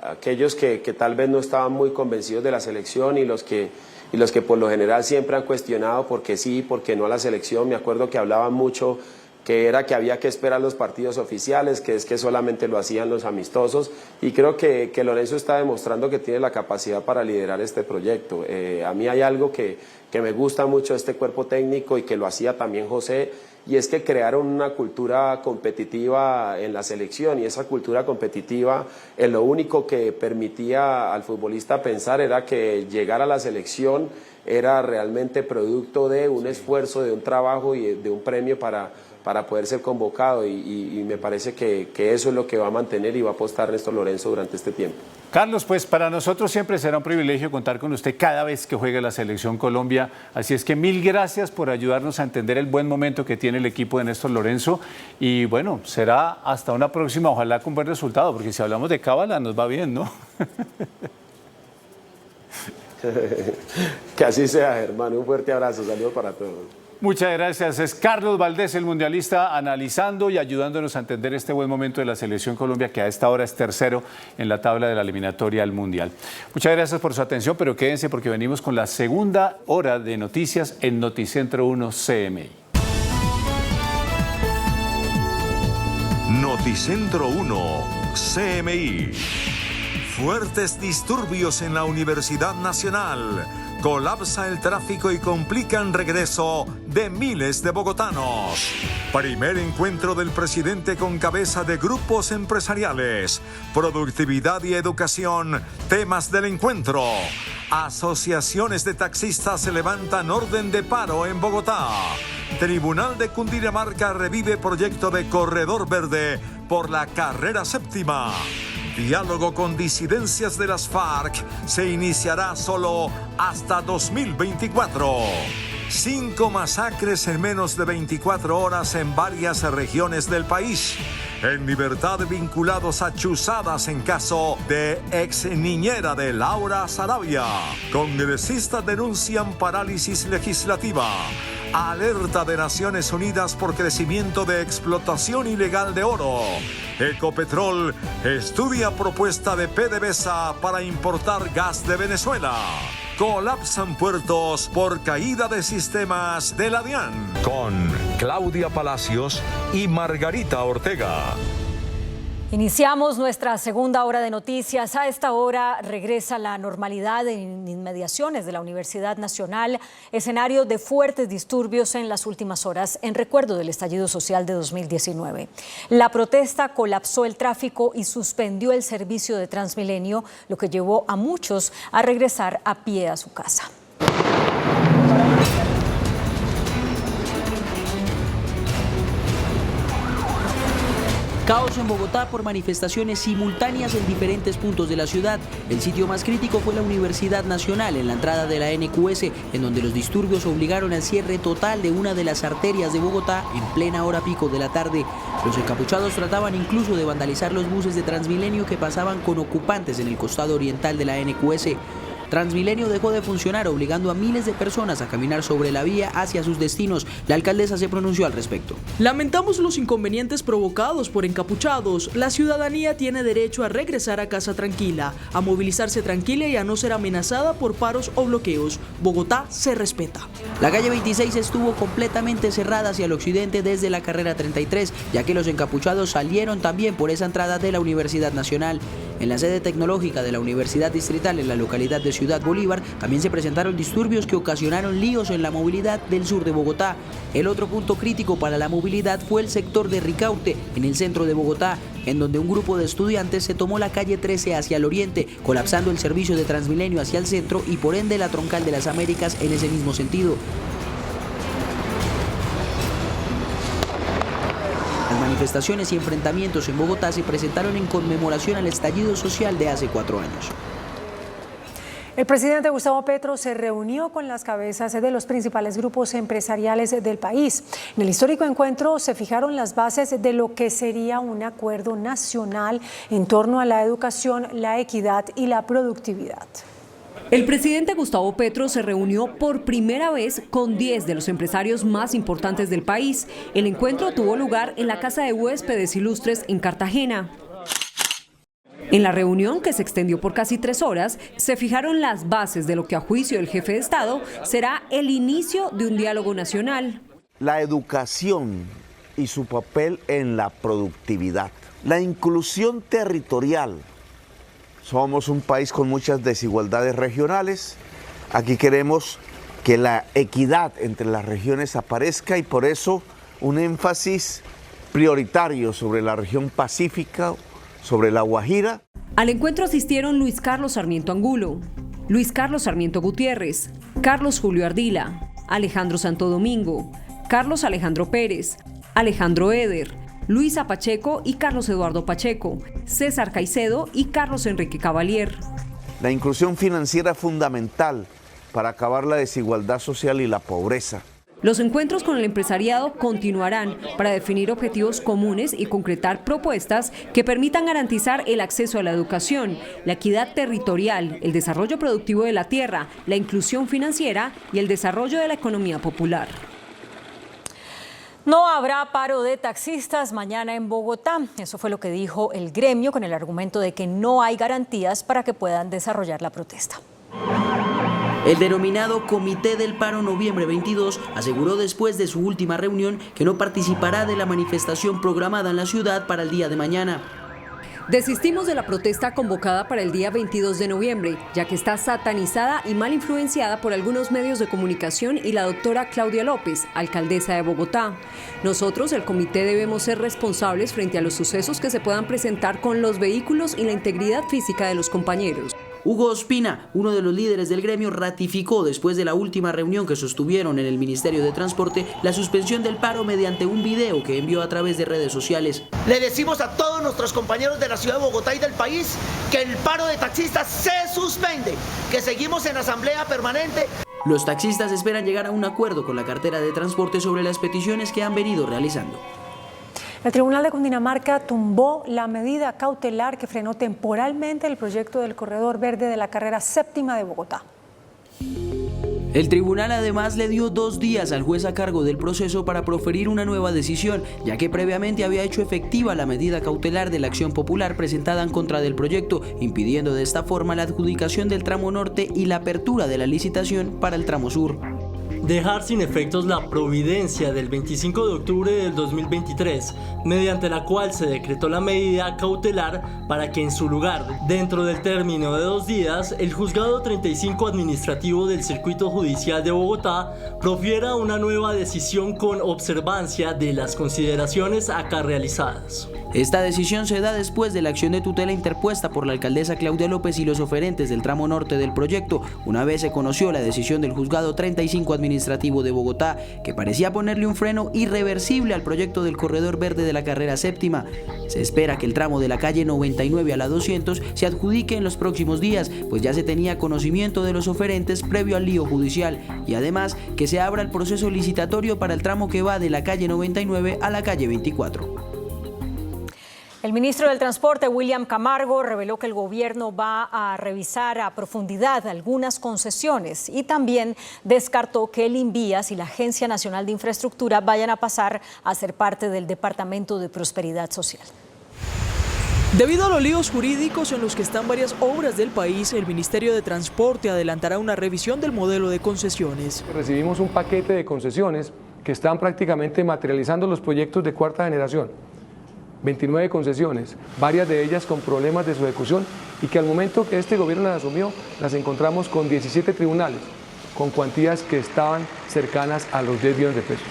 Aquellos que tal vez no estaban muy convencidos de la selección y los que por lo general siempre han cuestionado por qué sí, por qué no a la selección. Me acuerdo que hablaban mucho que era que había que esperar los partidos oficiales, que es que solamente lo hacían los amistosos, y creo que Lorenzo está demostrando que tiene la capacidad para liderar este proyecto. A mí hay algo que me gusta mucho de este cuerpo técnico y que lo hacía también José, y es que crearon una cultura competitiva en la selección, y esa cultura competitiva, lo único que permitía al futbolista pensar era que llegar a la selección era realmente producto de un esfuerzo, de un trabajo y de un premio para poder ser convocado, y me parece que eso es lo que va a mantener y va a apostar Néstor Lorenzo durante este tiempo. Carlos, pues para nosotros siempre será un privilegio contar con usted cada vez que juegue la Selección Colombia, así es que mil gracias por ayudarnos a entender el buen momento que tiene el equipo de Néstor Lorenzo, y bueno, será hasta una próxima, ojalá con buen resultado, porque si hablamos de cábala nos va bien, ¿no? Que así sea, hermano, un fuerte abrazo, saludos para todos. Muchas gracias. Es Carlos Valdés, el mundialista, analizando y ayudándonos a entender este buen momento de la Selección Colombia, que a esta hora es tercero en la tabla de la eliminatoria al Mundial. Muchas gracias por su atención, pero quédense porque venimos con la segunda hora de noticias en Noticentro 1 CMI. Noticentro 1 CMI. Fuertes disturbios en la Universidad Nacional. Colapsa el tráfico y complican regreso de miles de bogotanos. Primer encuentro del presidente con cabeza de grupos empresariales. Productividad y educación, temas del encuentro. Asociaciones de taxistas se levantan orden de paro en Bogotá. Tribunal de Cundinamarca revive proyecto de corredor verde por la carrera séptima. Diálogo con disidencias de las FARC se iniciará solo hasta 2024. 5 masacres en menos de 24 horas en varias regiones del país. En libertad vinculados a chuzadas en caso de ex niñera de Laura Sarabia. Congresistas denuncian parálisis legislativa. Alerta de Naciones Unidas por crecimiento de explotación ilegal de oro. Ecopetrol estudia propuesta de PDVSA para importar gas de Venezuela. colapsan puertos por caída de sistemas de la DIAN. Con Claudia Palacios y Margarita Ortega. Iniciamos nuestra segunda hora de noticias. A esta hora regresa la normalidad en inmediaciones de la Universidad Nacional, escenario de fuertes disturbios en las últimas horas en recuerdo del estallido social de 2019. La protesta colapsó el tráfico y suspendió el servicio de Transmilenio, lo que llevó a muchos a regresar a pie a su casa. Caos en Bogotá por manifestaciones simultáneas en diferentes puntos de la ciudad. El sitio más crítico fue la Universidad Nacional, en la entrada de la NQS, en donde los disturbios obligaron al cierre total de una de las arterias de Bogotá en plena hora pico de la tarde. Los encapuchados trataban incluso de vandalizar los buses de Transmilenio que pasaban con ocupantes en el costado oriental de la NQS. Transmilenio dejó de funcionar, obligando a miles de personas a caminar sobre la vía hacia sus destinos. La alcaldesa se pronunció al respecto. Lamentamos los inconvenientes provocados por encapuchados. La ciudadanía tiene derecho a regresar a casa tranquila, a movilizarse tranquila y a no ser amenazada por paros o bloqueos. Bogotá se respeta. La calle 26 estuvo completamente cerrada hacia el occidente desde la carrera 33, ya que los encapuchados salieron también por esa entrada de la Universidad Nacional. En la sede tecnológica de la Universidad Distrital en la localidad de Ciudad Bolívar también se presentaron disturbios que ocasionaron líos en la movilidad del sur de Bogotá. El otro punto crítico para la movilidad fue el sector de Ricaurte, en el centro de Bogotá, en donde un grupo de estudiantes se tomó la calle 13 hacia el oriente, colapsando el servicio de Transmilenio hacia el centro y por ende la troncal de las Américas en ese mismo sentido. Las manifestaciones y enfrentamientos en Bogotá se presentaron en conmemoración al estallido social de hace 4 años. El presidente Gustavo Petro se reunió con las cabezas de los principales grupos empresariales del país. En el histórico encuentro se fijaron las bases de lo que sería un acuerdo nacional en torno a la educación, la equidad y la productividad. El presidente Gustavo Petro se reunió por primera vez con 10 de los empresarios más importantes del país. El encuentro tuvo lugar en la Casa de Huéspedes Ilustres en Cartagena. En la reunión, que se extendió por casi 3 horas, se fijaron las bases de lo que a juicio del jefe de Estado será el inicio de un diálogo nacional. La educación y su papel en la productividad, la inclusión territorial. Somos un país con muchas desigualdades regionales. Aquí queremos que la equidad entre las regiones aparezca y por eso un énfasis prioritario sobre la región pacífica, sobre la Guajira. Al encuentro asistieron Luis Carlos Sarmiento Angulo, Luis Carlos Sarmiento Gutiérrez, Carlos Julio Ardila, Alejandro Santo Domingo, Carlos Alejandro Pérez, Alejandro Eder, Luisa Pacheco y Carlos Eduardo Pacheco, César Caicedo y Carlos Enrique Cavalier. La inclusión financiera es fundamental para acabar la desigualdad social y la pobreza. Los encuentros con el empresariado continuarán para definir objetivos comunes y concretar propuestas que permitan garantizar el acceso a la educación, la equidad territorial, el desarrollo productivo de la tierra, la inclusión financiera y el desarrollo de la economía popular. No habrá paro de taxistas mañana en Bogotá. Eso fue lo que dijo el gremio con el argumento de que no hay garantías para que puedan desarrollar la protesta. El denominado Comité del Paro Noviembre 22 aseguró después de su última reunión que no participará de la manifestación programada en la ciudad para el día de mañana. Desistimos de la protesta convocada para el día 22 de noviembre, ya que está satanizada y mal influenciada por algunos medios de comunicación y la doctora Claudia López, alcaldesa de Bogotá. Nosotros, el comité, debemos ser responsables frente a los sucesos que se puedan presentar con los vehículos y la integridad física de los compañeros. Hugo Ospina, uno de los líderes del gremio, ratificó después de la última reunión que sostuvieron en el Ministerio de Transporte la suspensión del paro mediante un video que envió a través de redes sociales. Le decimos a todos nuestros compañeros de la ciudad de Bogotá y del país que el paro de taxistas se suspende, que seguimos en asamblea permanente. Los taxistas esperan llegar a un acuerdo con la cartera de transporte sobre las peticiones que han venido realizando. El Tribunal de Cundinamarca tumbó la medida cautelar que frenó temporalmente el proyecto del Corredor Verde de la carrera séptima de Bogotá. El tribunal además le dio 2 días al juez a cargo del proceso para proferir una nueva decisión, ya que previamente había hecho efectiva la medida cautelar de la acción popular presentada en contra del proyecto, impidiendo de esta forma la adjudicación del tramo norte y la apertura de la licitación para el tramo sur. Dejar sin efectos la providencia del 25 de octubre del 2023, mediante la cual se decretó la medida cautelar para que en su lugar, dentro del término de 2 días, el Juzgado 35 Administrativo del Circuito Judicial de Bogotá profiera una nueva decisión con observancia de las consideraciones acá realizadas. Esta decisión se da después de la acción de tutela interpuesta por la alcaldesa Claudia López y los oferentes del tramo norte del proyecto, una vez se conoció la decisión del Juzgado 35 Administrativo de Bogotá, que parecía ponerle un freno irreversible al proyecto del corredor verde de la carrera séptima. Se espera que el tramo de la calle 99 a la 200 se adjudique en los próximos días, pues ya se tenía conocimiento de los oferentes previo al lío judicial, y además que se abra el proceso licitatorio para el tramo que va de la calle 99 a la calle 24. El ministro del Transporte, William Camargo, reveló que el gobierno va a revisar a profundidad algunas concesiones y también descartó que el Invías y la Agencia Nacional de Infraestructura vayan a pasar a ser parte del Departamento de Prosperidad Social. Debido a los líos jurídicos en los que están varias obras del país, el Ministerio de Transporte adelantará una revisión del modelo de concesiones. Recibimos un paquete de concesiones que están prácticamente materializando los proyectos de cuarta generación. 29 concesiones, varias de ellas con problemas de su ejecución y que al momento que este gobierno las asumió, las encontramos con 17 tribunales, con cuantías que estaban cercanas a los 10 billones de pesos.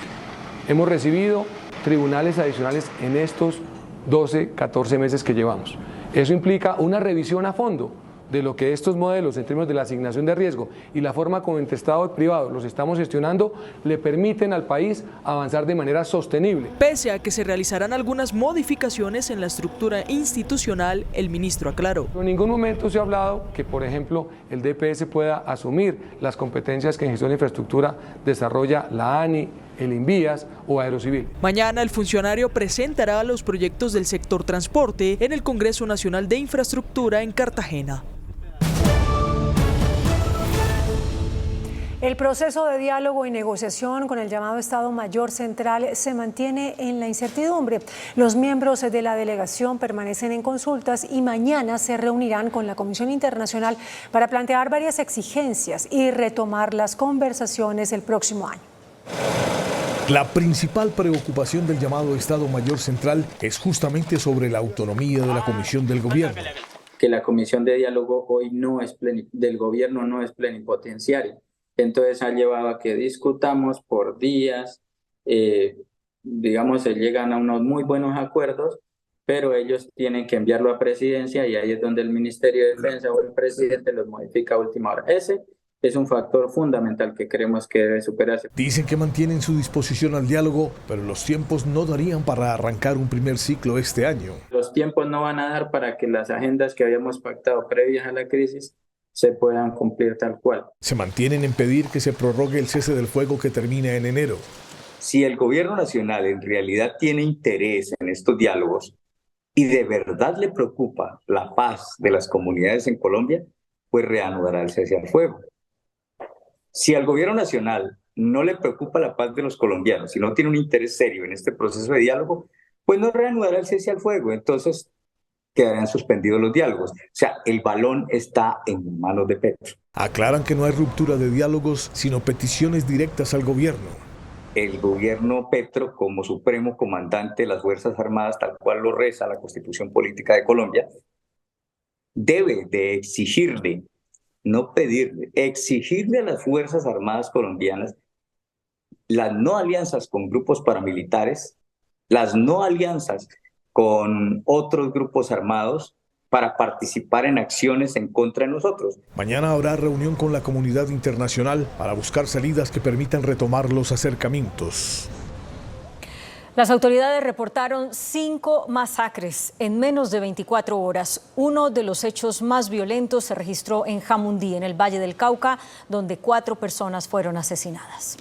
Hemos recibido tribunales adicionales en estos 12, 14 meses que llevamos. Eso implica una revisión a fondo de lo que estos modelos en términos de la asignación de riesgo y la forma como entre Estado y privado los estamos gestionando le permiten al país avanzar de manera sostenible. Pese a que se realizarán algunas modificaciones en la estructura institucional, el ministro aclaró. En ningún momento se ha hablado que, por ejemplo, el DPS pueda asumir las competencias que en gestión de infraestructura desarrolla la ANI, el Invías o Aerocivil. Mañana el funcionario presentará los proyectos del sector transporte en el Congreso Nacional de Infraestructura en Cartagena. El proceso de diálogo y negociación con el llamado Estado Mayor Central se mantiene en la incertidumbre. Los miembros de la delegación permanecen en consultas y mañana se reunirán con la Comisión Internacional para plantear varias exigencias y retomar las conversaciones el próximo año. La principal preocupación del llamado Estado Mayor Central es justamente sobre la autonomía de la Comisión del Gobierno. Que la Comisión de Diálogo hoy del Gobierno no es plenipotenciaria. Entonces ha llevado a que discutamos por días, se llegan a unos muy buenos acuerdos, pero ellos tienen que enviarlo a presidencia y ahí es donde el Ministerio de Defensa o el presidente los modifica a última hora. Ese es un factor fundamental que creemos que debe superarse. Dicen que mantienen su disposición al diálogo, pero los tiempos no darían para arrancar un primer ciclo este año. Los tiempos no van a dar para que las agendas que habíamos pactado previas a la crisis se puedan cumplir tal cual. Se mantienen en pedir que se prorrogue el cese del fuego que termina en enero. Si el gobierno nacional en realidad tiene interés en estos diálogos y de verdad le preocupa la paz de las comunidades en Colombia, pues reanudará el cese al fuego. Si al gobierno nacional no le preocupa la paz de los colombianos y no tiene un interés serio en este proceso de diálogo, pues no reanudará el cese al fuego. Entonces quedarán suspendidos los diálogos. O sea, el balón está en manos de Petro. Aclaran que no hay ruptura de diálogos, sino peticiones directas al gobierno. El gobierno Petro, como supremo comandante de las Fuerzas Armadas, tal cual lo reza la Constitución Política de Colombia, debe de exigirle, no pedirle, exigirle a las Fuerzas Armadas colombianas las no alianzas con grupos paramilitares, las no alianzas con otros grupos armados para participar en acciones en contra de nosotros. Mañana habrá reunión con la comunidad internacional para buscar salidas que permitan retomar los acercamientos. Las autoridades reportaron 5 masacres en menos de 24 horas. Uno de los hechos más violentos se registró en Jamundí, en el Valle del Cauca, donde 4 personas fueron asesinadas.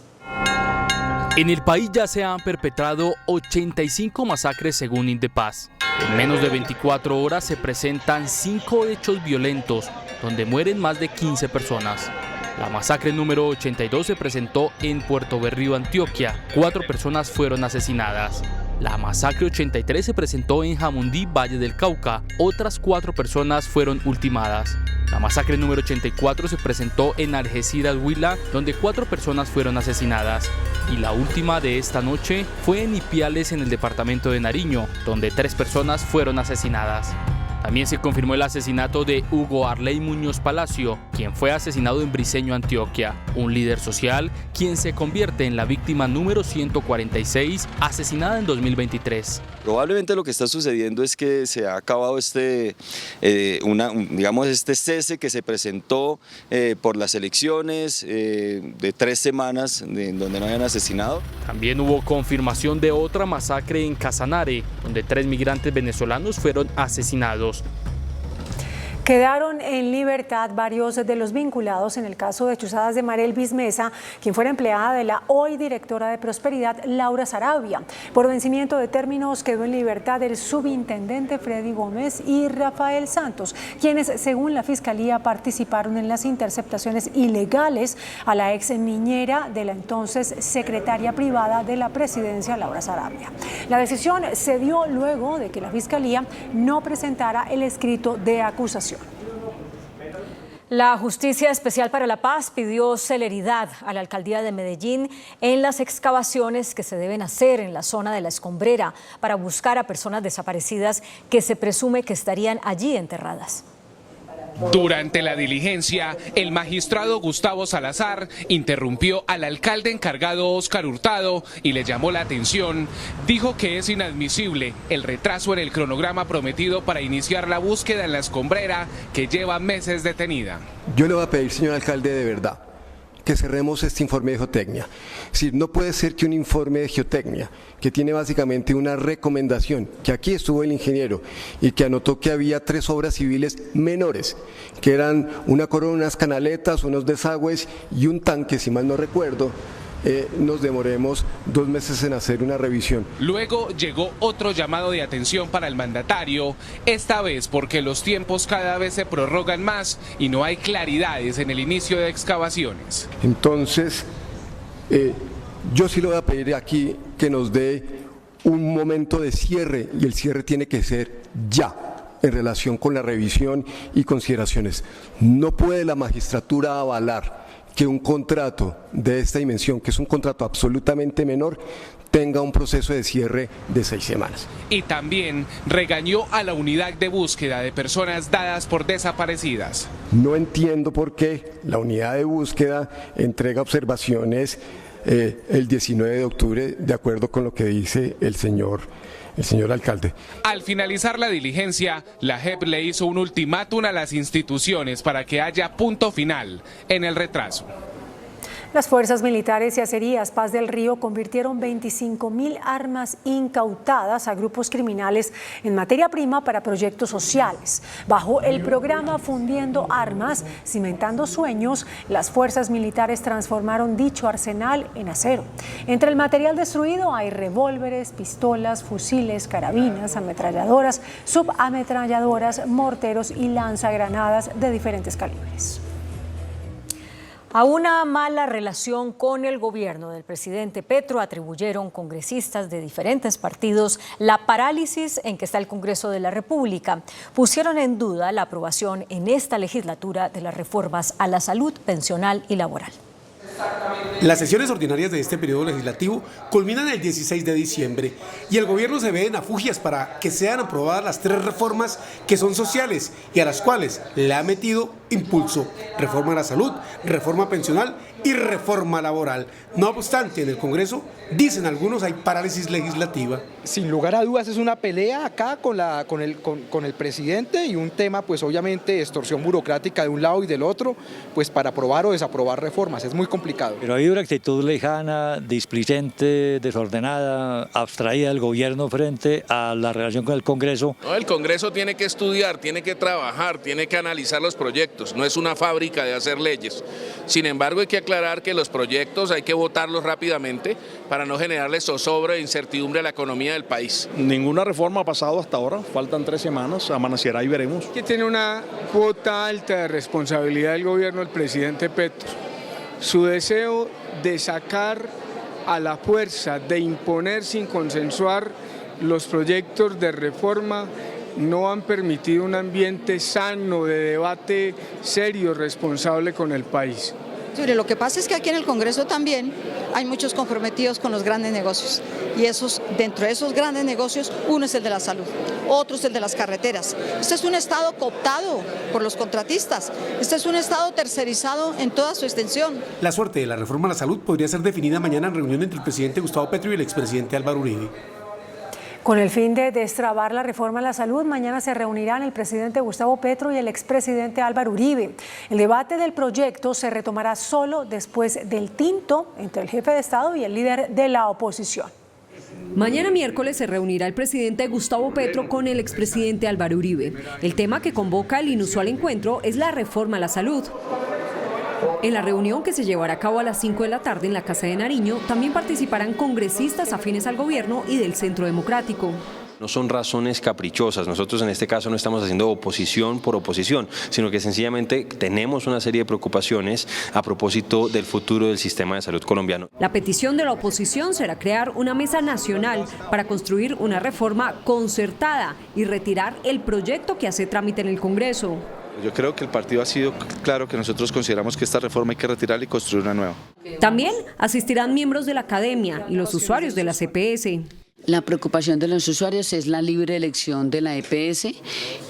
En el país ya se han perpetrado 85 masacres según Indepaz. En menos de 24 horas se presentan 5 hechos violentos, donde mueren más de 15 personas. La masacre número 82 se presentó en Puerto Berrío, Antioquia. 4 personas fueron asesinadas. La masacre 83 se presentó en Jamundí, Valle del Cauca. Otras 4 personas fueron ultimadas. La masacre número 84 se presentó en Algeciras, Huila, donde 4 personas fueron asesinadas. Y la última de esta noche fue en Ipiales, en el departamento de Nariño, donde 3 personas fueron asesinadas. También se confirmó el asesinato de Hugo Arley Muñoz Palacio, quien fue asesinado en Briceño, Antioquia, un líder social quien se convierte en la víctima número 146 asesinada en 2023. Probablemente lo que está sucediendo es que se ha acabado este cese que se presentó por las elecciones de 3 semanas en donde no habían asesinado. También hubo confirmación de otra masacre en Casanare, donde 3 migrantes venezolanos fueron asesinados. Quedaron en libertad varios de los vinculados en el caso de chuzadas de Marel Bismesa, quien fuera empleada de la hoy directora de Prosperidad, Laura Sarabia. Por vencimiento de términos quedó en libertad el subintendente Freddy Gómez y Rafael Santos, quienes según la Fiscalía participaron en las interceptaciones ilegales a la ex niñera de la entonces secretaria privada de la presidencia, Laura Sarabia. La decisión se dio luego de que la Fiscalía no presentara el escrito de acusación. La Justicia Especial para la Paz pidió celeridad a la alcaldía de Medellín en las excavaciones que se deben hacer en la zona de La Escombrera para buscar a personas desaparecidas que se presume que estarían allí enterradas. Durante la diligencia, el magistrado Gustavo Salazar interrumpió al alcalde encargado Óscar Hurtado y le llamó la atención. Dijo que es inadmisible el retraso en el cronograma prometido para iniciar la búsqueda en La Escombrera, que lleva meses detenida. Yo le voy a pedir, señor alcalde, de verdad, que cerremos este informe de geotecnia. Es decir, no puede ser que un informe de geotecnia, que tiene básicamente una recomendación, que aquí estuvo el ingeniero y que anotó que había 3 obras civiles menores, que eran una corona, unas canaletas, unos desagües y un tanque, si mal no recuerdo, nos demoremos 2 meses en hacer una revisión. Luego llegó otro llamado de atención para el mandatario, esta vez porque los tiempos cada vez se prorrogan más y no hay claridades en el inicio de excavaciones. Entonces, yo sí le voy a pedir aquí que nos dé un momento de cierre, y el cierre tiene que ser ya, en relación con la revisión y consideraciones. No puede la magistratura avalar que un contrato de esta dimensión, que es un contrato absolutamente menor, tenga un proceso de cierre de 6 semanas. Y también regañó a la unidad de búsqueda de personas dadas por desaparecidas. No entiendo por qué la unidad de búsqueda entrega observaciones el 19 de octubre, de acuerdo con lo que dice el señor alcalde. Al finalizar la diligencia, la JEP le hizo un ultimátum a las instituciones para que haya punto final en el retraso. Las fuerzas militares y acerías Paz del Río convirtieron 25.000 armas incautadas a grupos criminales en materia prima para proyectos sociales. Bajo el programa Fundiendo Armas, Cimentando Sueños, las fuerzas militares transformaron dicho arsenal en acero. Entre el material destruido hay revólveres, pistolas, fusiles, carabinas, ametralladoras, subametralladoras, morteros y lanzagranadas de diferentes calibres. A una mala relación con el gobierno del presidente Petro atribuyeron congresistas de diferentes partidos la parálisis en que está el Congreso de la República. Pusieron en duda la aprobación en esta legislatura de las reformas a la salud, pensional y laboral. Las sesiones ordinarias de este periodo legislativo culminan el 16 de diciembre y el gobierno se ve en afugias para que sean aprobadas las 3 reformas que son sociales y a las cuales le ha metido impulso: reforma a la salud, reforma pensional y reforma laboral. No obstante, en el Congreso, dicen algunos, hay parálisis legislativa. Sin lugar a dudas es una pelea acá con el presidente y un tema, pues obviamente, de extorsión burocrática de un lado y del otro, pues para aprobar o desaprobar reformas. Es muy complicado. Pero hay una actitud lejana, displicente, desordenada, abstraída del gobierno frente a la relación con el Congreso. No, el Congreso tiene que estudiar, tiene que trabajar, tiene que analizar los proyectos. No es una fábrica de hacer leyes. Sin embargo, hay que aclarar aclarar que los proyectos hay que votarlos rápidamente para no generarle zozobra e incertidumbre a la economía del país. Ninguna reforma ha pasado hasta ahora, faltan 3 semanas, amanecerá y veremos. Que tiene una cuota alta de responsabilidad del gobierno del presidente Petro. Su deseo de sacar a la fuerza, de imponer sin consensuar los proyectos de reforma, no han permitido un ambiente sano de debate serio, responsable con el país. Lo que pasa es que aquí en el Congreso también hay muchos comprometidos con los grandes negocios y dentro de esos grandes negocios uno es el de la salud, otro es el de las carreteras. Este es un Estado cooptado por los contratistas, este es un Estado tercerizado en toda su extensión. La suerte de la reforma a la salud podría ser definida mañana en reunión entre el presidente Gustavo Petro y el expresidente Álvaro Uribe. Con el fin de destrabar la reforma a la salud, mañana se reunirán el presidente Gustavo Petro y el expresidente Álvaro Uribe. El debate del proyecto se retomará solo después del tinto entre el jefe de Estado y el líder de la oposición. Mañana miércoles se reunirá el presidente Gustavo Petro con el expresidente Álvaro Uribe. El tema que convoca el inusual encuentro es la reforma a la salud. En la reunión, que se llevará a cabo a las 5 de la tarde en la Casa de Nariño, también participarán congresistas afines al gobierno y del Centro Democrático. No son razones caprichosas, nosotros en este caso no estamos haciendo oposición por oposición, sino que sencillamente tenemos una serie de preocupaciones a propósito del futuro del sistema de salud colombiano. La petición de la oposición será crear una mesa nacional para construir una reforma concertada y retirar el proyecto que hace trámite en el Congreso. Yo creo que el partido ha sido claro que nosotros consideramos que esta reforma hay que retirarla y construir una nueva. También asistirán miembros de la academia y los usuarios de la EPS. La preocupación de los usuarios es la libre elección de la EPS,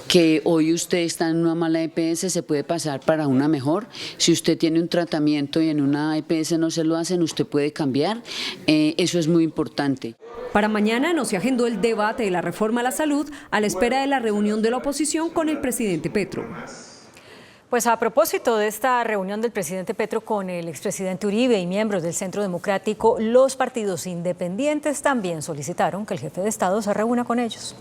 que hoy usted está en una mala EPS, se puede pasar para una mejor. Si usted tiene un tratamiento y en una EPS no se lo hacen, usted puede cambiar. Eso es muy importante. Para mañana no se agendó el debate de la reforma a la salud a la espera de la reunión de la oposición con el presidente Petro. Pues a propósito de esta reunión del presidente Petro con el expresidente Uribe y miembros del Centro Democrático, los partidos independientes también solicitaron que el jefe de Estado se reúna con ellos.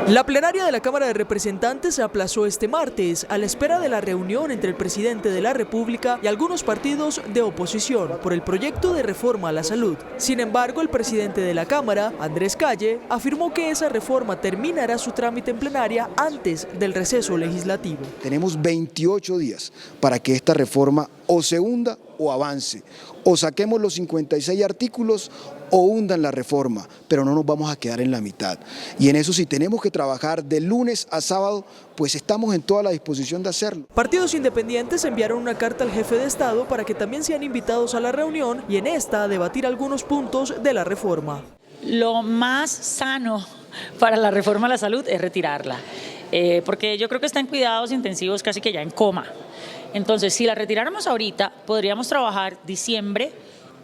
La plenaria de la Cámara de Representantes se aplazó este martes a la espera de la reunión entre el presidente de la República y algunos partidos de oposición por el proyecto de reforma a la salud. Sin embargo, el presidente de la Cámara, Andrés Calle, afirmó que esa reforma terminará su trámite en plenaria antes del receso legislativo. Tenemos 28 días para que esta reforma o se hunda o avance, o saquemos los 56 artículos o hundan la reforma, pero no nos vamos a quedar en la mitad. Y en eso, si tenemos que trabajar de lunes a sábado, pues estamos en toda la disposición de hacerlo. Partidos independientes enviaron una carta al jefe de Estado para que también sean invitados a la reunión y en esta a debatir algunos puntos de la reforma. Lo más sano para la reforma a la salud es retirarla, porque yo creo que está en cuidados intensivos casi que ya en coma. Entonces, si la retiráramos ahorita, podríamos trabajar diciembre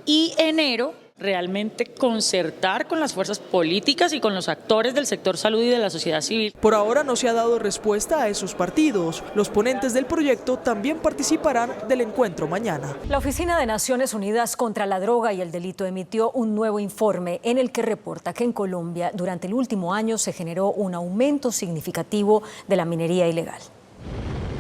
y enero, realmente concertar con las fuerzas políticas y con los actores del sector salud y de la sociedad civil. Por ahora no se ha dado respuesta a esos partidos. Los ponentes del proyecto también participarán del encuentro mañana. La Oficina de Naciones Unidas contra la Droga y el Delito emitió un nuevo informe en el que reporta que en Colombia durante el último año se generó un aumento significativo de la minería ilegal.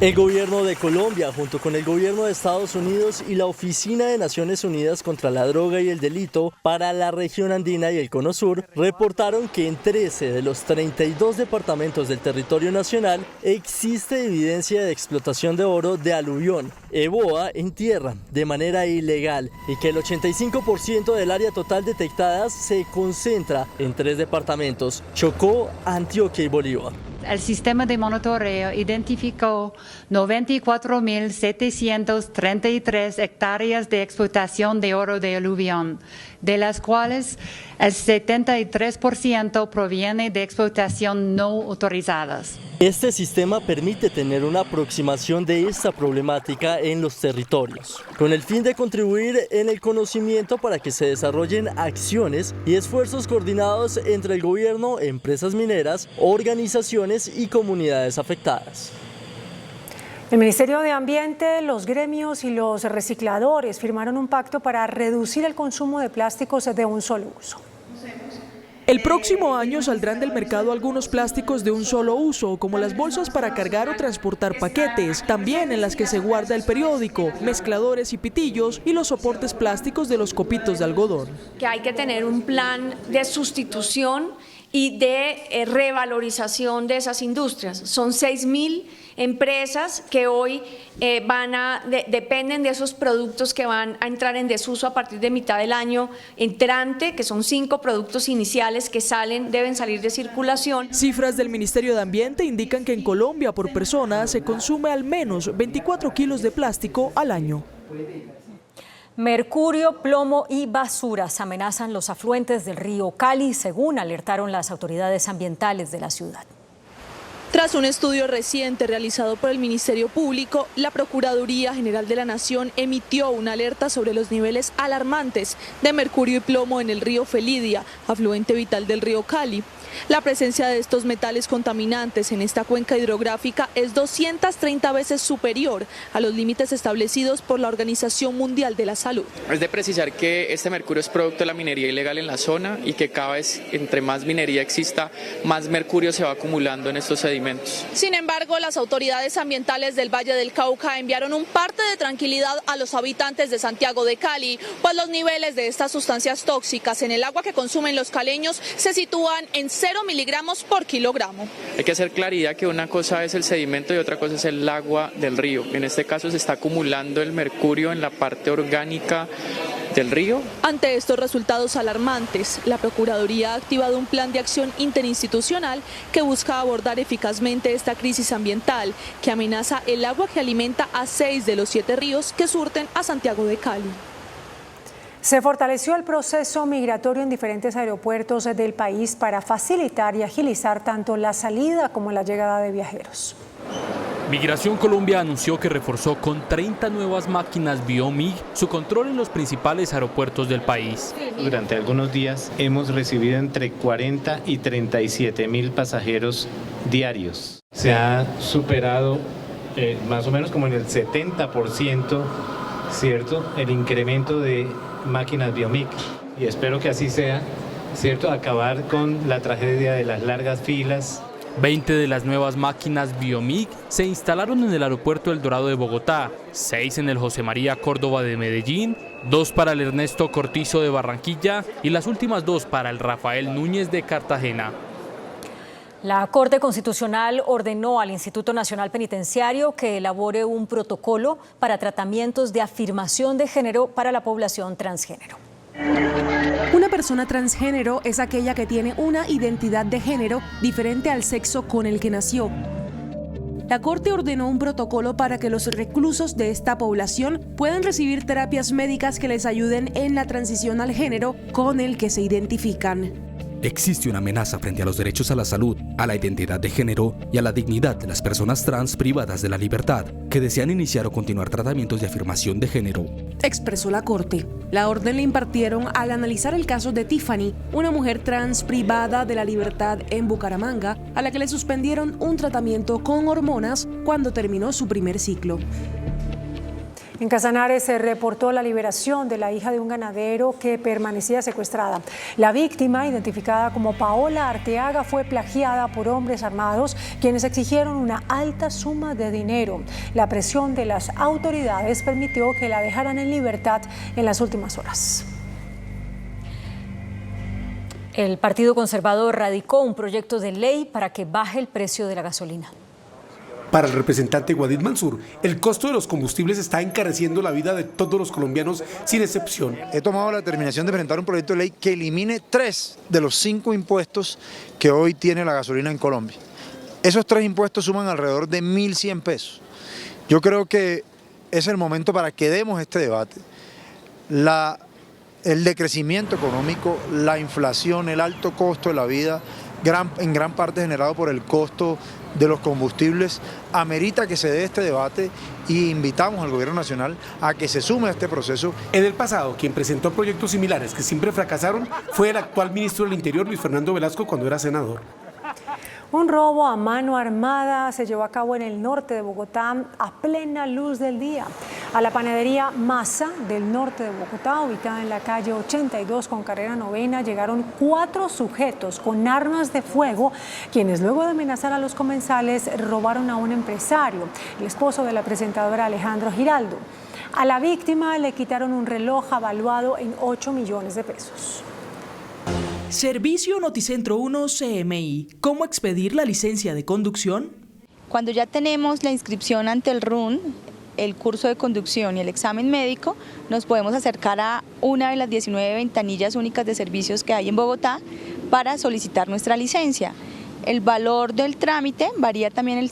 El gobierno de Colombia, junto con el gobierno de Estados Unidos y la Oficina de Naciones Unidas contra la Droga y el Delito para la región andina y el Cono Sur, reportaron que en 13 de los 32 departamentos del territorio nacional existe evidencia de explotación de oro de aluvión, EBOA, en tierra, de manera ilegal, y que el 85% del área total detectada se concentra en 3 departamentos: Chocó, Antioquia y Bolívar. El sistema de monitoreo identificó 94.733 hectáreas de explotación de oro de aluvión, de las cuales el 73% proviene de explotación no autorizadas. Este sistema permite tener una aproximación de esta problemática en los territorios, con el fin de contribuir en el conocimiento para que se desarrollen acciones y esfuerzos coordinados entre el gobierno, empresas mineras, organizaciones y comunidades afectadas. El Ministerio de Ambiente, los gremios y los recicladores firmaron un pacto para reducir el consumo de plásticos de un solo uso. El próximo año saldrán del mercado algunos plásticos de un solo uso, como las bolsas para cargar o transportar paquetes, también en las que se guarda el periódico, mezcladores y pitillos y los soportes plásticos de los copitos de algodón. Que hay que tener un plan de sustitución y de revalorización de esas industrias. Son 6.000 empresas que hoy dependen de esos productos que van a entrar en desuso a partir de mitad del año entrante, que son 5 productos iniciales que deben salir de circulación. Cifras del Ministerio de Ambiente indican que en Colombia por persona se consume al menos 24 kilos de plástico al año. Mercurio, plomo y basuras amenazan los afluentes del río Cali, según alertaron las autoridades ambientales de la ciudad. Tras un estudio reciente realizado por el Ministerio Público, la Procuraduría General de la Nación emitió una alerta sobre los niveles alarmantes de mercurio y plomo en el río Felidia, afluente vital del río Cali. La presencia de estos metales contaminantes en esta cuenca hidrográfica es 230 veces superior a los límites establecidos por la Organización Mundial de la Salud. Es de precisar que este mercurio es producto de la minería ilegal en la zona y que cada vez, entre más minería exista, más mercurio se va acumulando en estos sedimentos. Sin embargo, las autoridades ambientales del Valle del Cauca enviaron un parte de tranquilidad a los habitantes de Santiago de Cali, pues los niveles de estas sustancias tóxicas en el agua que consumen los caleños se sitúan en 0 miligramos por kilogramo. Hay que hacer claridad que una cosa es el sedimento y otra cosa es el agua del río. En este caso se está acumulando el mercurio en la parte orgánica del río. Ante estos resultados alarmantes, la Procuraduría ha activado un plan de acción interinstitucional que busca abordar eficazmente esta crisis ambiental que amenaza el agua que alimenta a 6 de los 7 ríos que surten a Santiago de Cali. Se fortaleció el proceso migratorio en diferentes aeropuertos del país para facilitar y agilizar tanto la salida como la llegada de viajeros. Migración Colombia anunció que reforzó con 30 nuevas máquinas Biomig su control en los principales aeropuertos del país. Durante algunos días hemos recibido entre 40 y 37 mil pasajeros diarios. Se ha superado más o menos como en el 70%, ¿cierto?, el incremento de máquinas Biomig, y espero que así sea, ¿cierto?, acabar con la tragedia de las largas filas. 20 de las nuevas máquinas Biomig se instalaron en el aeropuerto El Dorado de Bogotá, 6 en el José María Córdoba de Medellín, 2 para el Ernesto Cortizo de Barranquilla y las últimas 2 para el Rafael Núñez de Cartagena. La Corte Constitucional ordenó al Instituto Nacional Penitenciario que elabore un protocolo para tratamientos de afirmación de género para la población transgénero. Una persona transgénero es aquella que tiene una identidad de género diferente al sexo con el que nació. La Corte ordenó un protocolo para que los reclusos de esta población puedan recibir terapias médicas que les ayuden en la transición al género con el que se identifican. Existe una amenaza frente a los derechos a la salud, a la identidad de género y a la dignidad de las personas trans privadas de la libertad que desean iniciar o continuar tratamientos de afirmación de género, expresó la Corte. La orden le impartieron al analizar el caso de Tiffany, una mujer trans privada de la libertad en Bucaramanga, a la que le suspendieron un tratamiento con hormonas cuando terminó su primer ciclo. En Casanares se reportó la liberación de la hija de un ganadero que permanecía secuestrada. La víctima, identificada como Paola Arteaga, fue plagiada por hombres armados, quienes exigieron una alta suma de dinero. La presión de las autoridades permitió que la dejaran en libertad en las últimas horas. El Partido Conservador radicó un proyecto de ley para que baje el precio de la gasolina. Para el representante Guadid Mansur, el costo de los combustibles está encareciendo la vida de todos los colombianos sin excepción. He tomado la determinación de presentar un proyecto de ley que elimine 3 de los 5 impuestos que hoy tiene la gasolina en Colombia. Esos 3 impuestos suman alrededor de 1.100 pesos. Yo creo que es el momento para que demos este debate. El decrecimiento económico, la inflación, el alto costo de la vida, en gran parte generado por el costo de los combustibles, amerita que se dé este debate y invitamos al Gobierno Nacional a que se sume a este proceso. En el pasado, quien presentó proyectos similares que siempre fracasaron fue el actual ministro del Interior, Luis Fernando Velasco, cuando era senador. Un robo a mano armada se llevó a cabo en el norte de Bogotá a plena luz del día. A la panadería Masa del norte de Bogotá, ubicada en la calle 82 con carrera 9, llegaron 4 sujetos con armas de fuego, quienes luego de amenazar a los comensales robaron a un empresario, el esposo de la presentadora Alejandro Giraldo. A la víctima le quitaron un reloj avaluado en 8 millones de pesos. Servicio Noticentro 1 CMI. ¿Cómo expedir la licencia de conducción? Cuando ya tenemos la inscripción ante el RUN, el curso de conducción y el examen médico, nos podemos acercar a una de las 19 ventanillas únicas de servicios que hay en Bogotá para solicitar nuestra licencia. El valor del trámite varía también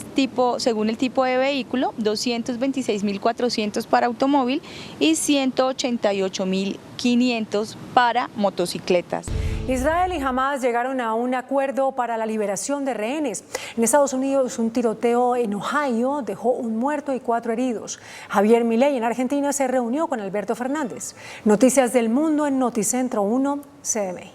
según el tipo de vehículo, 226.400 para automóvil y 188.500 para motocicletas. Israel y Hamas llegaron a un acuerdo para la liberación de rehenes. En Estados Unidos, un tiroteo en Ohio dejó un muerto y 4 heridos. Javier Milei en Argentina se reunió con Alberto Fernández. Noticias del mundo en Noticentro 1 CMI.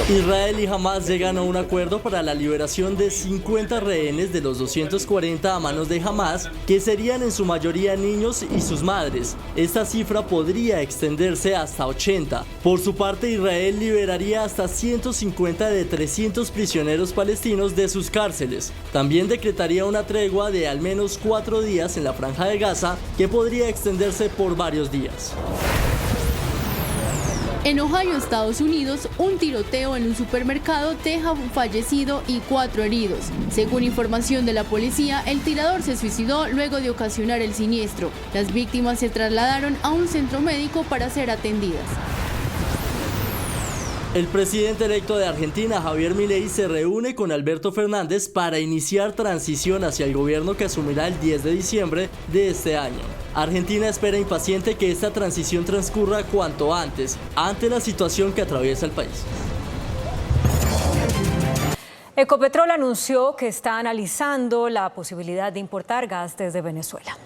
Israel y Hamas llegan a un acuerdo para la liberación de 50 rehenes de los 240 a manos de Hamas, que serían en su mayoría niños y sus madres. Esta cifra podría extenderse hasta 80. Por su parte, Israel liberaría hasta 150 de 300 prisioneros palestinos de sus cárceles. También decretaría una tregua de al menos 4 días en la Franja de Gaza, que podría extenderse por varios días. En Ohio, Estados Unidos, un tiroteo en un supermercado deja un fallecido y 4 heridos. Según información de la policía, el tirador se suicidó luego de ocasionar el siniestro. Las víctimas se trasladaron a un centro médico para ser atendidas. El presidente electo de Argentina, Javier Milei, se reúne con Alberto Fernández para iniciar transición hacia el gobierno que asumirá el 10 de diciembre de este año. Argentina espera impaciente que esta transición transcurra cuanto antes, ante la situación que atraviesa el país. Ecopetrol anunció que está analizando la posibilidad de importar gas desde Venezuela.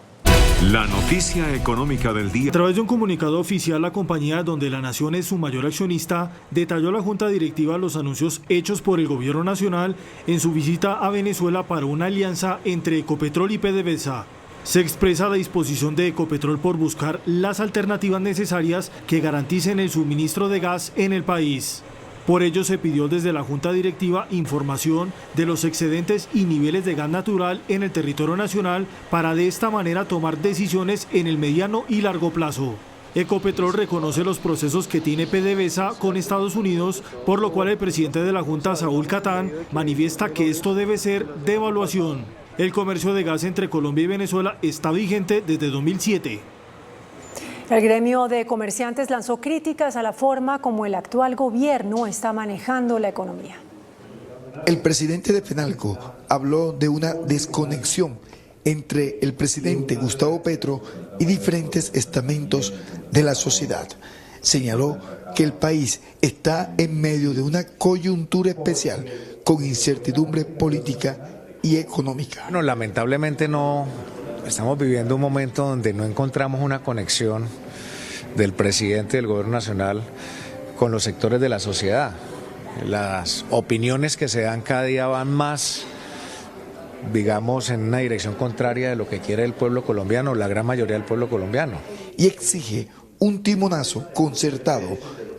La noticia económica del día. A través de un comunicado oficial, la compañía, donde la nación es su mayor accionista, detalló a la Junta Directiva los anuncios hechos por el gobierno nacional en su visita a Venezuela para una alianza entre Ecopetrol y PDVSA. Se expresa la disposición de Ecopetrol por buscar las alternativas necesarias que garanticen el suministro de gas en el país. Por ello se pidió desde la Junta Directiva información de los excedentes y niveles de gas natural en el territorio nacional para de esta manera tomar decisiones en el mediano y largo plazo. Ecopetrol reconoce los procesos que tiene PDVSA con Estados Unidos, por lo cual el presidente de la Junta, Saúl Catán, manifiesta que esto debe ser de evaluación. El comercio de gas entre Colombia y Venezuela está vigente desde 2007. El gremio de comerciantes lanzó críticas a la forma como el actual gobierno está manejando la economía. El presidente de FENALCO habló de una desconexión entre el presidente Gustavo Petro y diferentes estamentos de la sociedad. Señaló que el país está en medio de una coyuntura especial con incertidumbre política y económica. Bueno, lamentablemente no estamos viviendo un momento donde no encontramos una conexión del presidente del gobierno nacional con los sectores de la sociedad. Las opiniones que se dan cada día van más, digamos, en una dirección contraria de lo que quiere el pueblo colombiano, la gran mayoría del pueblo colombiano. Y exige un timonazo concertado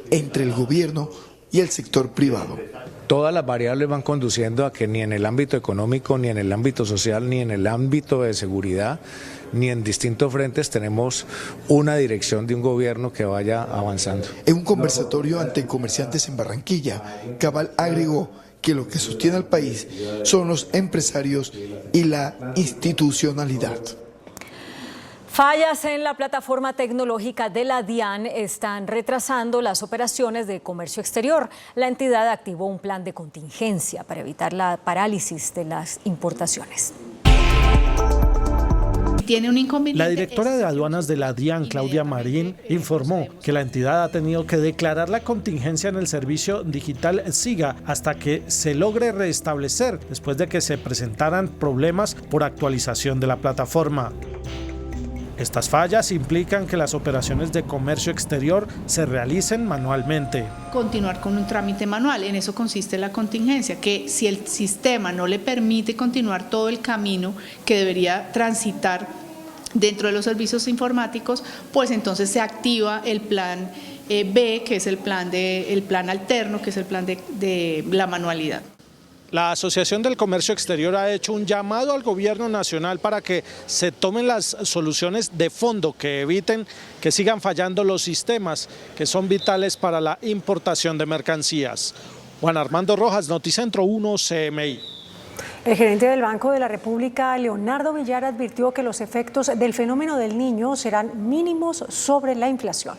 entre el gobierno y el sector privado. Todas las variables van conduciendo a que ni en el ámbito económico, ni en el ámbito social, ni en el ámbito de seguridad, ni en distintos frentes tenemos una dirección de un gobierno que vaya avanzando. En un conversatorio ante comerciantes en Barranquilla, Cabal agregó que lo que sostiene al país son los empresarios y la institucionalidad. Fallas en la plataforma tecnológica de la DIAN están retrasando las operaciones de comercio exterior. La entidad activó un plan de contingencia para evitar la parálisis de las importaciones. Tiene un inconveniente. La directora de aduanas de la DIAN, Claudia Marín, informó que la entidad ha tenido que declarar la contingencia en el servicio digital SIGA hasta que se logre restablecer después de que se presentaran problemas por actualización de la plataforma. Estas fallas implican que las operaciones de comercio exterior se realicen manualmente. Continuar con un trámite manual, en eso consiste la contingencia, que si el sistema no le permite continuar todo el camino que debería transitar dentro de los servicios informáticos, pues entonces se activa el plan B, que es el plan alterno, que es el plan de la manualidad. La Asociación del Comercio Exterior ha hecho un llamado al gobierno nacional para que se tomen las soluciones de fondo que eviten que sigan fallando los sistemas que son vitales para la importación de mercancías. Juan Armando Rojas, Noticentro 1, CMI. El gerente del Banco de la República, Leonardo Villar, advirtió que los efectos del fenómeno del Niño serán mínimos sobre la inflación.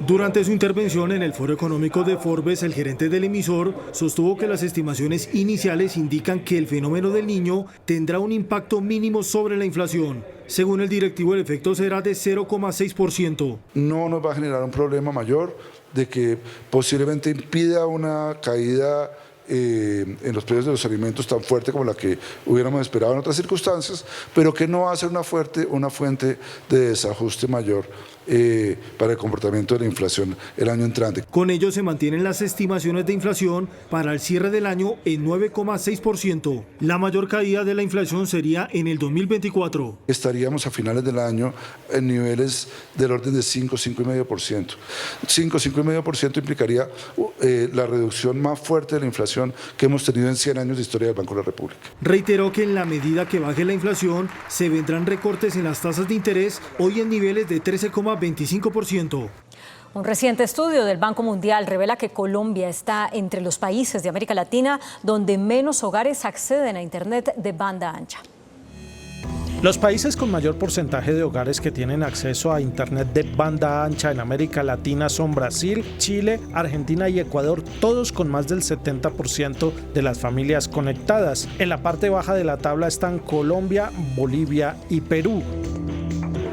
Durante su intervención en el Foro Económico de Forbes, el gerente del emisor sostuvo que las estimaciones iniciales indican que el fenómeno del Niño tendrá un impacto mínimo sobre la inflación. Según el directivo, el efecto será de 0,6%. No nos va a generar un problema mayor de que posiblemente impida una caída en los precios de los alimentos tan fuerte como la que hubiéramos esperado en otras circunstancias, pero que no va a ser una fuente de desajuste mayor para el comportamiento de la inflación el año entrante. Con ello se mantienen las estimaciones de inflación para el cierre del año en 9,6%. La mayor caída de la inflación sería en el 2024. Estaríamos a finales del año en niveles del orden de 5,5%. 5,5% implicaría la reducción más fuerte de la inflación que hemos tenido en 100 años de historia del Banco de la República. Reiteró que en la medida que baje la inflación, se vendrán recortes en las tasas de interés, hoy en niveles de 13,25%. Un reciente estudio del Banco Mundial revela que Colombia está entre los países de América Latina donde menos hogares acceden a Internet de banda ancha. Los países con mayor porcentaje de hogares que tienen acceso a Internet de banda ancha en América Latina son Brasil, Chile, Argentina y Ecuador, todos con más del 70% de las familias conectadas. En la parte baja de la tabla están Colombia, Bolivia y Perú.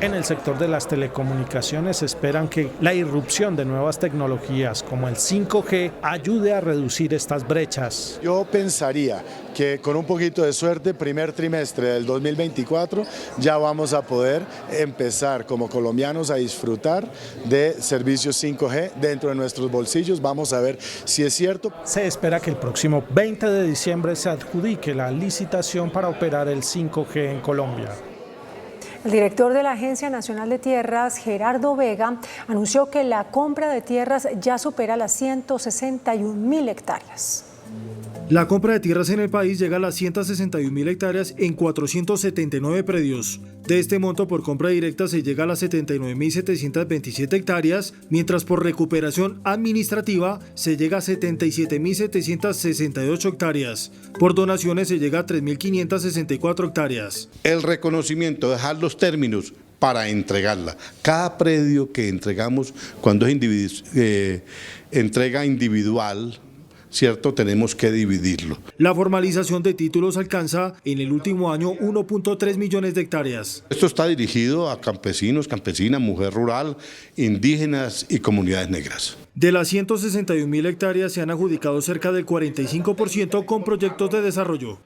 En el sector de las telecomunicaciones esperan que la irrupción de nuevas tecnologías como el 5G ayude a reducir estas brechas. Yo pensaría que con un poquito de suerte, primer trimestre del 2024, ya vamos a poder empezar como colombianos a disfrutar de servicios 5G dentro de nuestros bolsillos. Vamos a ver si es cierto. Se espera que el próximo 20 de diciembre se adjudique la licitación para operar el 5G en Colombia. El director de la Agencia Nacional de Tierras, Gerardo Vega, anunció que la compra de tierras ya supera las 161.000 hectáreas. La compra de tierras en el país llega a las 161.000 hectáreas en 479 predios. De este monto por compra directa se llega a las 79.727 hectáreas, mientras por recuperación administrativa se llega a 77.768 hectáreas. Por donaciones se llega a 3.564 hectáreas. El reconocimiento, dejar los términos para entregarla. Cada predio que entregamos, cuando es entrega individual, ¿cierto? Tenemos que dividirlo. La formalización de títulos alcanza en el último año 1.3 millones de hectáreas. Esto está dirigido a campesinos, campesinas, mujer rural, indígenas y comunidades negras. De las 161.000 hectáreas se han adjudicado cerca del 45% con proyectos de desarrollo.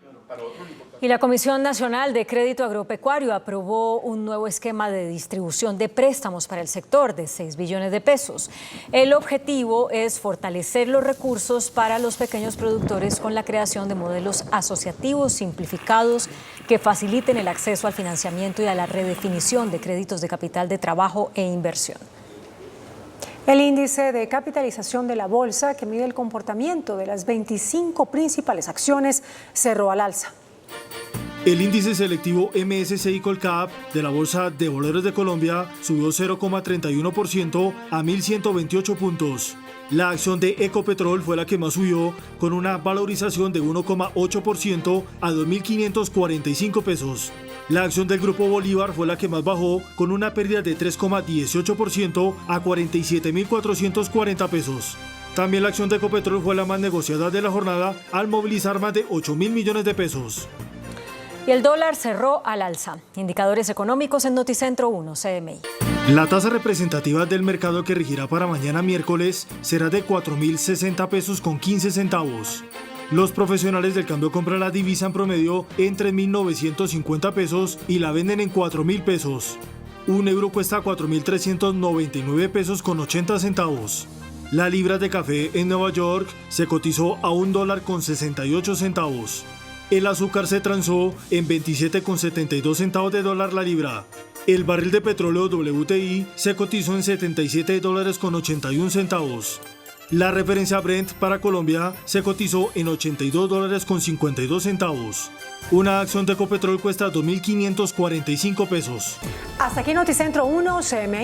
Y la Comisión Nacional de Crédito Agropecuario aprobó un nuevo esquema de distribución de préstamos para el sector de 6 billones de pesos. El objetivo es fortalecer los recursos para los pequeños productores con la creación de modelos asociativos simplificados que faciliten el acceso al financiamiento y a la redefinición de créditos de capital de trabajo e inversión. El índice de capitalización de la bolsa, que mide el comportamiento de las 25 principales acciones, cerró al alza. El índice selectivo MSCI Colcap de la Bolsa de Valores de Colombia subió 0,31% a 1.128 puntos. La acción de Ecopetrol fue la que más subió, con una valorización de 1,8% a 2.545 pesos. La acción del Grupo Bolívar fue la que más bajó, con una pérdida de 3,18% a 47.440 pesos. También la acción de Ecopetrol fue la más negociada de la jornada, al movilizar más de 8.000 millones de pesos. Y el dólar cerró al alza. Indicadores económicos en Noticentro 1, CMI. La tasa representativa del mercado que regirá para mañana miércoles será de 4.060 pesos con 15 centavos. Los profesionales del cambio compran la divisa en promedio en 3.950 pesos y la venden en 4.000 pesos. Un euro cuesta 4.399 pesos con 80 centavos. La libra de café en Nueva York se cotizó a $1.68. El azúcar se transó en 27,72 centavos de dólar la libra. El barril de petróleo WTI se cotizó en $77,81 centavos. La referencia Brent para Colombia se cotizó en $82,52 centavos. Una acción de Ecopetrol cuesta 2.545 pesos. Hasta aquí Noticentro 1, CMI.